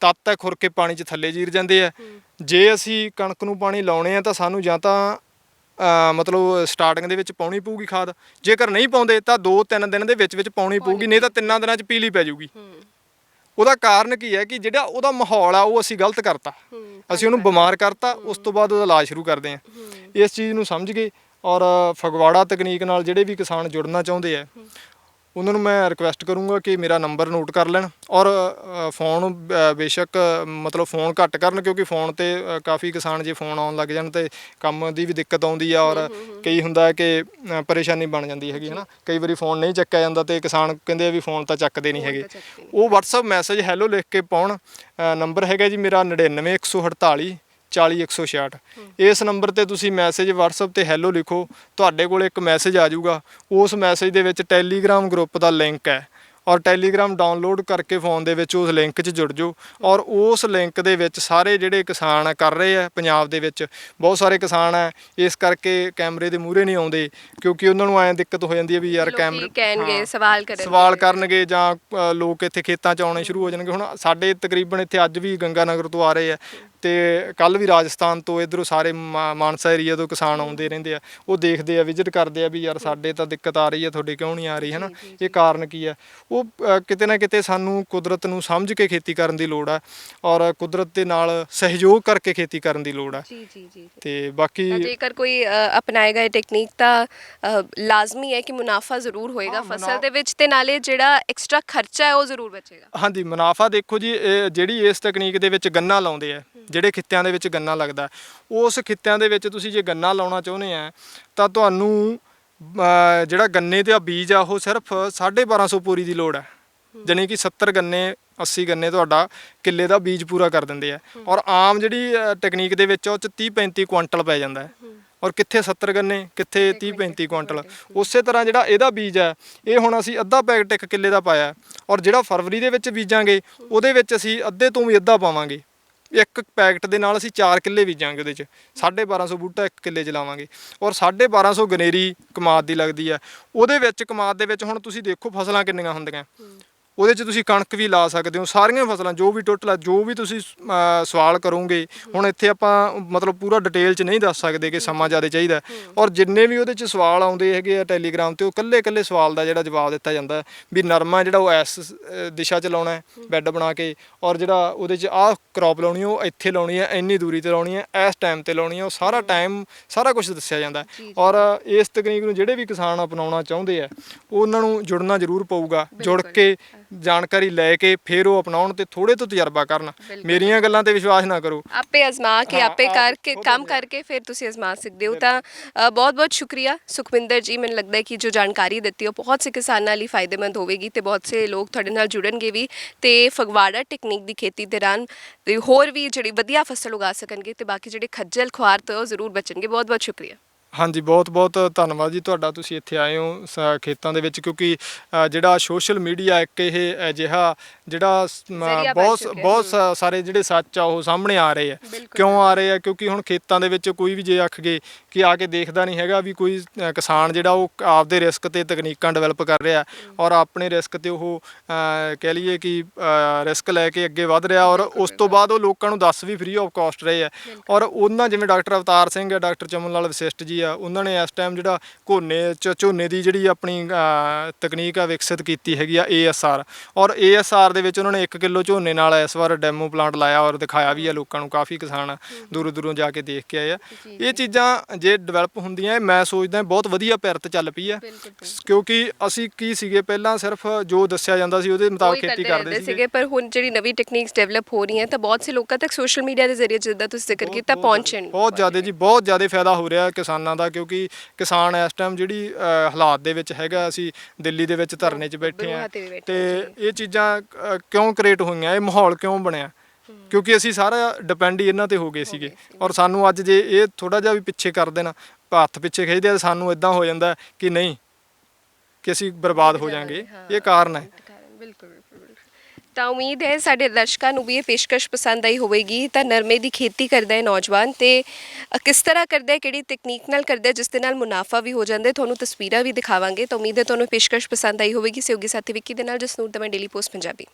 ਤੱਤ ਹੈ ਖੁਰ ਕੇ ਪਾਣੀ 'ਚ ਥੱਲੇ ਜੀਰ ਜਾਂਦੇ ਆ। ਜੇ ਅਸੀਂ ਕਣਕ ਨੂੰ ਪਾਣੀ ਲਾਉਣੇ ਆ ਤਾਂ ਸਾਨੂੰ ਜਾਂ ਤਾਂ ਮਤਲਬ ਸਟਾਰਟਿੰਗ ਦੇ ਵਿੱਚ ਪਾਉਣੀ ਪਊਗੀ ਖਾਦ, ਜੇਕਰ ਨਹੀਂ ਪਾਉਂਦੇ ਤਾਂ 2-3 ਦਿਨ ਦੇ ਵਿੱਚ ਪਾਉਣੀ ਪਊਗੀ, ਨਹੀਂ ਤਾਂ 3 ਦਿਨਾਂ 'ਚ ਪੀਲੀ ਪੈ ਜਾਊਗੀ। ਉਹਦਾ ਕਾਰਨ ਕੀ ਹੈ ਕਿ ਜਿਹੜਾ ਉਹਦਾ ਮਾਹੌਲ ਆ ਉਹ ਅਸੀਂ ਗਲਤ ਕਰਤਾ, ਅਸੀਂ ਉਹਨੂੰ ਬਿਮਾਰ ਕਰਤਾ, ਉਸ ਤੋਂ ਬਾਅਦ ਉਹਦਾ ਇਲਾਜ ਸ਼ੁਰੂ ਕਰਦੇ ਹਾਂ। ਇਸ ਚੀਜ਼ ਨੂੰ ਸਮਝ ਕੇ ਔਰ ਫਗਵਾੜਾ ਤਕਨੀਕ ਨਾਲ ਜਿਹੜੇ ਵੀ ਕਿਸਾਨ ਜੁੜਨਾ ਚਾਹੁੰਦੇ ਆ ਉਹਨਾਂ ਨੂੰ ਮੈਂ ਰਿਕੁਐਸਟ ਕਰੂੰਗਾ ਕਿ ਮੇਰਾ ਨੰਬਰ ਨੋਟ ਕਰ ਲੈਣ ਔਰ ਫੋਨ ਬੇਸ਼ੱਕ ਮਤਲਬ ਫੋਨ ਘੱਟ ਕਰਨ, ਕਿਉਂਕਿ ਫੋਨ ਤੇ ਕਾਫੀ ਕਿਸਾਨ ਜੇ ਫੋਨ ਆਉਣ ਲੱਗ ਜਾਣ ਤੇ ਕੰਮ ਦੀ ਵੀ ਦਿੱਕਤ ਆਉਂਦੀ ਆ ਔਰ ਕਈ ਹੁੰਦਾ ਕਿ ਪਰੇਸ਼ਾਨੀ ਬਣ ਜਾਂਦੀ ਹੈਗੀ ਹੈ ਨਾ। ਕਈ ਵਾਰੀ ਫੋਨ ਨਹੀਂ ਚੱਕਿਆ ਜਾਂਦਾ ਤੇ ਕਿਸਾਨ ਕਹਿੰਦੇ ਆ ਵੀ ਫੋਨ ਤਾਂ ਚੱਕਦੇ ਨਹੀਂ ਹੈਗੇ। ਉਹ WhatsApp ਮੈਸੇਜ ਹੈਲੋ ਲਿਖ ਕੇ ਪਾਉਣ। ਨੰਬਰ ਹੈਗਾ ਜੀ ਮੇਰਾ 99 148 40 166। ਇਸ ਨੰਬਰ ਤੇ ਤੁਸੀਂ ਮੈਸੇਜ WhatsApp ਤੇ ਹੈਲੋ ਲਿਖੋ, ਤੁਹਾਡੇ ਕੋਲ ਇੱਕ ਮੈਸੇਜ ਆ ਜਾਊਗਾ। ਉਸ ਮੈਸੇਜ ਦੇ ਵਿੱਚ ਟੈਲੀਗ੍ਰਾਮ ਗਰੁੱਪ ਦਾ ਲਿੰਕ ਹੈ ਔਰ ਟੈਲੀਗ੍ਰਾਮ ਡਾਊਨਲੋਡ ਕਰਕੇ ਫੋਨ ਦੇ ਵਿੱਚ ਉਸ ਲਿੰਕ 'ਚ ਜੁੜ ਜਾਓ। ਔਰ ਉਸ ਲਿੰਕ ਦੇ ਵਿੱਚ ਸਾਰੇ ਜਿਹੜੇ ਕਿਸਾਨ ਕਰ ਰਹੇ ਆ ਪੰਜਾਬ ਦੇ ਵਿੱਚ ਬਹੁਤ ਸਾਰੇ ਕਿਸਾਨ ਆ, ਇਸ ਕਰਕੇ ਕੈਮਰੇ ਦੇ ਮੂਹਰੇ ਨਹੀਂ ਆਉਂਦੇ ਕਿਉਂਕਿ ਉਹਨਾਂ ਨੂੰ ਐਂ ਦਿੱਕਤ ਹੋ ਜਾਂਦੀ ਹੈ ਵੀ ਯਾਰ ਕੈਮਰੇ ਕਹਿਣਗੇ, ਸਵਾਲ ਕਰਨਗੇ ਜਾਂ ਲੋਕ ਇੱਥੇ ਖੇਤਾਂ 'ਚ ਆਉਣੇ ਸ਼ੁਰੂ ਹੋ ਜਾਣਗੇ। ਹੁਣ ਸਾਡੇ ਤਕਰੀਬਨ ਇੱਥੇ ਅੱਜ ਵੀ ਗੰਗਾਨਗਰ ਤੋਂ ਆ ਰਹੇ ਆ ਤੇ ਕੱਲ ਵੀ ਰਾਜਸਥਾਨ ਤੋਂ ਇੱਧਰੋਂ ਸਾਰੇ ਮਾਨਸਾ ਏਰੀਆ ਤੋਂ ਕਿਸਾਨ ਆਉਂਦੇ ਰਹਿੰਦੇ ਆ। ਉਹ ਦੇਖਦੇ ਆ, ਵਿਜ਼ਿਟ ਕਰਦੇ ਆ ਵੀ ਯਾਰ ਸਾਡੇ ਤਾਂ ਦਿੱਕਤ ਆ ਰਹੀ ਹੈ, ਤੁਹਾਡੇ ਕਿਉਂ ਨਹੀਂ ਆ ਰਹੀ ਹੈ ਨਾ। ਇਹ ਕਾਰਨ ਕੀ ਹੈ? ਉਹ ਕਿਤੇ ਨਾ ਕਿਤੇ ਸਾਨੂੰ ਕੁਦਰਤ ਨੂੰ ਸਮਝ ਕੇ ਖੇਤੀ ਕਰਨ ਦੀ ਲੋੜ ਆ ਔਰ ਕੁਦਰਤ ਦੇ ਨਾਲ ਸਹਿਯੋਗ ਕਰਕੇ ਖੇਤੀ ਕਰਨ ਦੀ ਲੋੜ ਆ। ਤੇ ਬਾਕੀ ਜੇਕਰ ਕੋਈ ਅਪਣਾਏਗਾ ਇਹ ਟੈਕਨੀਕ ਤਾਂ ਲਾਜ਼ਮੀ ਹੈ ਕਿ ਮੁਨਾਫਾ ਜ਼ਰੂਰ ਹੋਏਗਾ ਫਸਲ ਦੇ ਵਿੱਚ ਤੇ ਨਾਲੇ ਜਿਹੜਾ ਐਕਸਟਰਾ ਖਰਚਾ ਹੈ ਉਹ ਜ਼ਰੂਰ ਬਚੇਗਾ। ਹਾਂਜੀ, ਮੁਨਾਫਾ ਦੇਖੋ ਜੀ, ਜਿਹੜੀ ਇਸ ਤਕਨੀਕ ਦੇ ਵਿੱਚ ਗੰਨਾ ਲਾਉਂਦੇ ਆ, ਜਿਹੜੇ ਖਿੱਤਿਆਂ ਦੇ ਵਿੱਚ ਗੰਨਾ ਲੱਗਦਾ, ਉਸ ਖਿੱਤਿਆਂ ਦੇ ਵਿੱਚ ਤੁਸੀਂ ਜੇ ਗੰਨਾ ਲਾਉਣਾ ਚਾਹੁੰਦੇ ਆ ਤਾਂ ਤੁਹਾਨੂੰ ਜਿਹੜਾ ਗੰਨੇ ਦਾ ਬੀਜ ਆ ਉਹ ਸਿਰਫ 1250 ਪੂਰੀ ਦੀ ਲੋੜ ਹੈ। ਜਾਣੀ ਕਿ 70 ਗੰਨੇ 80 ਗੰਨੇ ਤੁਹਾਡਾ ਕਿੱਲੇ ਦਾ ਬੀਜ ਪੂਰਾ ਕਰ ਦਿੰਦੇ ਆ। ਔਰ ਆਮ ਜਿਹੜੀ ਟੈਕਨੀਕ ਦੇ ਵਿੱਚ ਉਹ 'ਚ 30-35 ਕੁਆਂਟਲ ਪੈ ਜਾਂਦਾ ਹੈ ਔਰ ਕਿੱਥੇ 70 ਗੰਨੇ, ਕਿੱਥੇ 30-35 ਕੁਆਂਟਲ। ਉਸੇ ਤਰ੍ਹਾਂ ਜਿਹੜਾ ਇਹਦਾ ਬੀਜ ਹੈ ਇਹ ਹੁਣ ਅਸੀਂ ਅੱਧਾ ਪੈਕਟ 1 ਕਿੱਲੇ ਦਾ ਪਾਇਆ ਔਰ ਜਿਹੜਾ ਫਰਵਰੀ ਦੇ ਵਿੱਚ ਬੀਜਾਂਗੇ ਉਹਦੇ ਵਿੱਚ ਅਸੀਂ ਅੱਧੇ ਤੋਂ ਵੀ ਅੱਧਾ ਪਾਵਾਂਗੇ। ਇੱਕ ਪੈਕਟ ਦੇ ਨਾਲ ਅਸੀਂ 4 ਕਿੱਲੇ ਬੀਜਾਂਗੇ ਉਹਦੇ 'ਚ 1250 ਬੂਟਾ 1 ਕਿੱਲੇ 'ਚ ਲਾਵਾਂਗੇ ਔਰ 1250 ਗਨੇਰੀ ਕਮਾਦ ਦੀ ਲੱਗਦੀ ਆ। ਉਹਦੇ ਵਿੱਚ ਕਮਾਦ ਦੇ ਵਿੱਚ ਹੁਣ ਤੁਸੀਂ ਦੇਖੋ ਫਸਲਾਂ ਕਿੰਨੀਆਂ ਹੁੰਦੀਆਂ। ਉਹਦੇ 'ਚ ਤੁਸੀਂ ਕਣਕ ਵੀ ਲਾ ਸਕਦੇ ਹੋ, ਸਾਰੀਆਂ ਫਸਲਾਂ ਜੋ ਵੀ ਟੋਟਲ ਜੋ ਵੀ ਤੁਸੀਂ ਸਵਾਲ ਕਰੋਗੇ। ਹੁਣ ਇੱਥੇ ਆਪਾਂ ਮਤਲਬ ਪੂਰਾ ਡਿਟੇਲ 'ਚ ਨਹੀਂ ਦੱਸ ਸਕਦੇ ਕਿ ਸਮਾਂ ਜ਼ਿਆਦਾ ਚਾਹੀਦਾ। ਔਰ ਜਿੰਨੇ ਵੀ ਉਹਦੇ 'ਚ ਸਵਾਲ ਆਉਂਦੇ ਹੈਗੇ ਆ ਟੈਲੀਗ੍ਰਾਮ ਤੇ, ਉਹ ਇਕੱਲੇ ਸਵਾਲ ਦਾ ਜਿਹੜਾ ਜਵਾਬ ਦਿੱਤਾ ਜਾਂਦਾ ਵੀ ਨਰਮਾ ਜਿਹੜਾ ਉਹ ਇਸ ਦਿਸ਼ਾ 'ਚ ਲਾਉਣਾ ਹੈ ਬੈੱਡ ਬਣਾ ਕੇ, ਔਰ ਜਿਹੜਾ ਉਹਦੇ 'ਚ ਆਹ ਕ੍ਰੌਪ ਲਾਉਣੀ ਉਹ ਇੱਥੇ ਲਾਉਣੀ ਹੈ, ਇੰਨੀ ਦੂਰੀ ਤੇ ਲਾਉਣੀ ਹੈ, ਇਸ ਟਾਈਮ ਤੇ ਲਾਉਣੀ ਹੈ। ਉਹ ਸਾਰਾ ਟਾਈਮ ਸਾਰਾ ਕੁਝ ਦੱਸਿਆ ਜਾਂਦਾ। ਔਰ ਇਸ ਤਕਨੀਕ ਨੂੰ ਜਿਹੜੇ ਵੀ ਕਿਸਾਨ ਅਪਣਾਉਣਾ ਚਾਹੁੰਦੇ ਆ ਉਹਨਾਂ ਨੂੰ ਜੁੜਨਾ ਜ਼ਰੂਰ ਪਊਗਾ। ਜੁੜ ਕੇ ਜਾਣਕਾਰੀ ਲੈ ਕੇ ਫਿਰ ਉਹ ਅਪਣਾਉਣ ਤੇ ਥੋੜੇ ਤੋਂ ਤਜਰਬਾ ਕਰਨ। ਮੇਰੀਆਂ ਗੱਲਾਂ ਤੇ ਵਿਸ਼ਵਾਸ ਨਾ ਕਰੋ, ਆਪੇ ਅਜ਼ਮਾ ਕੇ ਆਪੇ ਕਰਕੇ ਕੰਮ ਕਰਕੇ ਫਿਰ ਤੁਸੀਂ ਅਜ਼ਮਾ ਸਕਦੇ ਹੋ। ਤਾਂ ਬਹੁਤ ਬਹੁਤ ਸ਼ੁਕਰੀਆ ਸੁਖਵਿੰਦਰ ਜੀ। ਮੈਨੂੰ ਲੱਗਦਾ ਹੈ ਕਿ ਜੋ ਜਾਣਕਾਰੀ ਦਿੱਤੀ ਉਹ ਬਹੁਤ ਸੇ ਕਿਸਾਨਾਂ ਲਈ ਫਾਇਦੇਮੰਦ ਹੋਵੇਗੀ ਤੇ ਬਹੁਤ ਸੇ ਲੋਕ ਤੁਹਾਡੇ ਨਾਲ ਜੁੜਨਗੇ ਵੀ ਤੇ ਫਗਵਾੜਾ ਟੈਕਨੀਕ ਦੀ ਖੇਤੀ ਦੌਰਾਨ ਤੇ ਹੋਰ ਵੀ ਜਿਹੜੀ ਵਧੀਆ ਫਸਲ ਉਗਾ ਸਕਣਗੇ ਤੇ ਬਾਕੀ ਜਿਹੜੇ ਖੱਜਲ ਖੁਆਰ ਤੋਂ ਉਹ ਜ਼ਰੂਰ ਬਚਣਗੇ। ਬਹੁਤ ਬਹੁਤ ਸ਼ੁਕਰੀਆ। ਹਾਂਜੀ, ਬਹੁਤ ਧੰਨਵਾਦ ਜੀ ਤੁਹਾਡਾ, ਤੁਸੀਂ ਇੱਥੇ ਆਏ ਹੋ ਖੇਤਾਂ ਦੇ ਵਿੱਚ, ਕਿਉਂਕਿ ਜਿਹੜਾ ਸੋਸ਼ਲ ਮੀਡੀਆ ਇੱਕ ਇਹ ਅਜਿਹਾ ਜਿਹੜਾ ਬਹੁਤ ਸਾਰੇ ਜਿਹੜੇ ਸੱਚ ਆ ਉਹ ਸਾਹਮਣੇ ਆ ਰਹੇ ਆ। ਕਿਉਂ ਆ ਰਹੇ ਆ? ਕਿਉਂਕਿ ਹੁਣ ਖੇਤਾਂ ਦੇ ਵਿੱਚ ਕੋਈ ਵੀ ਜੇ ਆਖ ਗਏ ਕਿ ਆ ਕੇ ਦੇਖਦਾ ਨਹੀਂ ਹੈਗਾ ਵੀ ਕੋਈ ਕਿਸਾਨ ਜਿਹੜਾ ਉਹ ਆਪਦੇ ਰਿਸਕ ਤੇ ਤਕਨੀਕਾਂ ਡਿਵੈਲਪ ਕਰ ਰਿਹਾ ਔਰ ਆਪਣੇ ਰਿਸਕ ਤੇ ਉਹ ਕਹਿ ਲਈਏ ਕਿ ਰਿਸਕ ਲੈ ਕੇ ਅੱਗੇ ਵਧ ਰਿਹਾ। ਔਰ ਉਸ ਤੋਂ ਬਾਅਦ ਉਹ ਲੋਕਾਂ ਨੂੰ ਦੱਸ ਵੀ ਫ੍ਰੀ ਆਫ ਕਾਸਟ ਰਹੇ ਆ। ਔਰ ਉਹਨਾਂ ਜਿਵੇਂ ਡਾਕਟਰ ਅਵਤਾਰ ਸਿੰਘ, ਡਾਕਟਰ ਚਮਨ ਲਾਲ ਵਸਿਸ਼ਟ ਜੀ ਆ, ਉਹਨਾਂ ਨੇ ਇਸ ਟਾਈਮ ਜਿਹੜਾ ਝੋਨੇ ਦੀ ਜਿਹੜੀ ਆਪਣੀ ਤਕਨੀਕ ਆ ਵਿਕਸਿਤ ਕੀਤੀ ਹੈਗੀ ਆ ASR। ਔਰ ASR ਦੇ ਵਿੱਚ ਉਹਨਾਂ ਨੇ 1 ਕਿਲੋ ਝੋਨੇ ਨਾਲ ਇਸ ਵਾਰ ਡੈਮੋ ਪਲਾਂਟ ਲਾਇਆ ਔਰ ਦਿਖਾਇਆ ਵੀ ਆ ਲੋਕਾਂ ਨੂੰ। ਕਾਫੀ ਕਿਸਾਨ ਦੂਰੋਂ ਜਾ ਕੇ ਦੇਖ ਕੇ ਆਏ ਆ। ਇਹ ਚੀਜ਼ਾਂ ਜੇ ਡਿਵੈਲਪ ਹੁੰਦੀਆਂ, ਮੈਂ ਸੋਚਦਾ ਬਹੁਤ ਵਧੀਆ ਪਿਰਤ ਚੱਲ ਪਈ ਆ। ਕਿਉਂਕਿ ਅਸੀਂ ਕੀ ਸੀਗੇ ਪਹਿਲਾਂ ਸਿਰਫ ਜੋ ਦੱਸਿਆ ਜਾਂਦਾ ਸੀ ਉਹਦੇ ਮੁਤਾਬਕ ਖੇਤੀ ਕਰਦੇ ਸੀਗੇ, ਪਰ ਹੁਣ ਜਿਹੜੀ ਨਵੀਂ ਟੈਕਨੀਕਸ ਡਿਵੈਲਪ ਹੋ ਰਹੀਆਂ ਤਾਂ ਬਹੁਤ ਸੇ ਲੋਕਾਂ ਤੱਕ ਸੋਸ਼ਲ ਮੀਡੀਆ ਦੇ ਜ਼ਰੀਏ ਜਿੱਦਾਂ ਤੁਸੀਂ ਜ਼ਿਕਰ ਕੀਤਾ ਪਹੁੰਚਣ ਬਹੁਤ ਜ਼ਿਆਦਾ ਜੀ, ਬਹੁਤ ਜ਼ਿਆਦਾ ਫਾਇਦਾ ਹੋ ਰਿਹਾ ਕਿਸਾਨਾਂ ਦਾ। ਕਿਉਂਕਿ ਕਿਸਾਨ ਇਸ ਟਾਈਮ ਜਿਹੜੀ ਹਾਲਾਤ ਦੇ ਵਿੱਚ ਹੈਗਾ, ਅਸੀਂ ਦਿੱਲੀ ਦੇ ਵਿੱਚ ਧਰਨੇ 'ਚ ਬੈਠੇ ਆ ਤੇ ਇਹ ਚੀਜ਼ਾਂ ਕਿਉਂ ਕ੍ਰੀਏਟ ਹੋਈਆਂ, ਇਹ ਮਾਹੌਲ ਕਿਉਂ ਬਣਿਆ? ਕਿਉਂਕਿ ਅਸੀਂ ਸਾਰਾ ਡਿਪੈਂਡ ਹੀ ਇਹਨਾਂ ਤੇ ਹੋ ਗਏ ਸੀਗੇ। ਔਰ ਸਾਨੂੰ ਅੱਜ ਜੇ ਇਹ ਥੋੜਾ ਜਿਹਾ ਵੀ ਪਿੱਛੇ ਕਰ ਦੇਣਾ, ਹੱਥ ਪਿੱਛੇ ਖਿੱਚਦੇ ਆ, ਸਾਨੂੰ ਇਦਾਂ ਹੋ ਜਾਂਦਾ ਕਿ ਨਹੀਂ ਕਿ ਅਸੀਂ ਬਰਬਾਦ ਹੋ ਜਾਾਂਗੇ। ਇਹ ਕਾਰਨ ਹੈ। ਬਿਲਕੁਲ। ਤਾਂ ਉਮੀਦ ਹੈ ਸਾਡੇ ਦਰਸ਼ਕਾਂ ਨੂੰ ਵੀ ਇਹ ਪੇਸ਼ਕਸ਼ ਪਸੰਦ ਆਈ ਹੋਵੇਗੀ। ਤਾਂ ਨਰਮੇ ਦੀ ਖੇਤੀ ਕਰਦਾ ਹੈ ਨੌਜਵਾਨ ਤੇ ਕਿਸ ਤਰ੍ਹਾਂ ਕਰਦਾ ਹੈ, ਕਿਹੜੀ ਤਕਨੀਕ ਨਾਲ ਕਰਦਾ ਹੈ ਜਿਸ ਦੇ ਨਾਲ ਮੁਨਾਫਾ ਵੀ ਹੋ ਜਾਂਦਾ। ਤੁਹਾਨੂੰ ਤਸਵੀਰਾਂ ਵੀ ਦਿਖਾਵਾਂਗੇ। ਤਾਂ ਉਮੀਦ ਹੈ ਤੁਹਾਨੂੰ ਪੇਸ਼ਕਸ਼ ਪਸੰਦ ਆਈ ਹੋਵੇਗੀ। ਸਹਿਯੋਗੀ ਸਾਥੀ ਵਿੱਕੀ ਦੇ ਨਾਲ ਜਸਨੂਰ ਦਾ ਮੈਂ ਡੇਲੀ ਪੋਸਟ ਪੰਜਾਬੀ।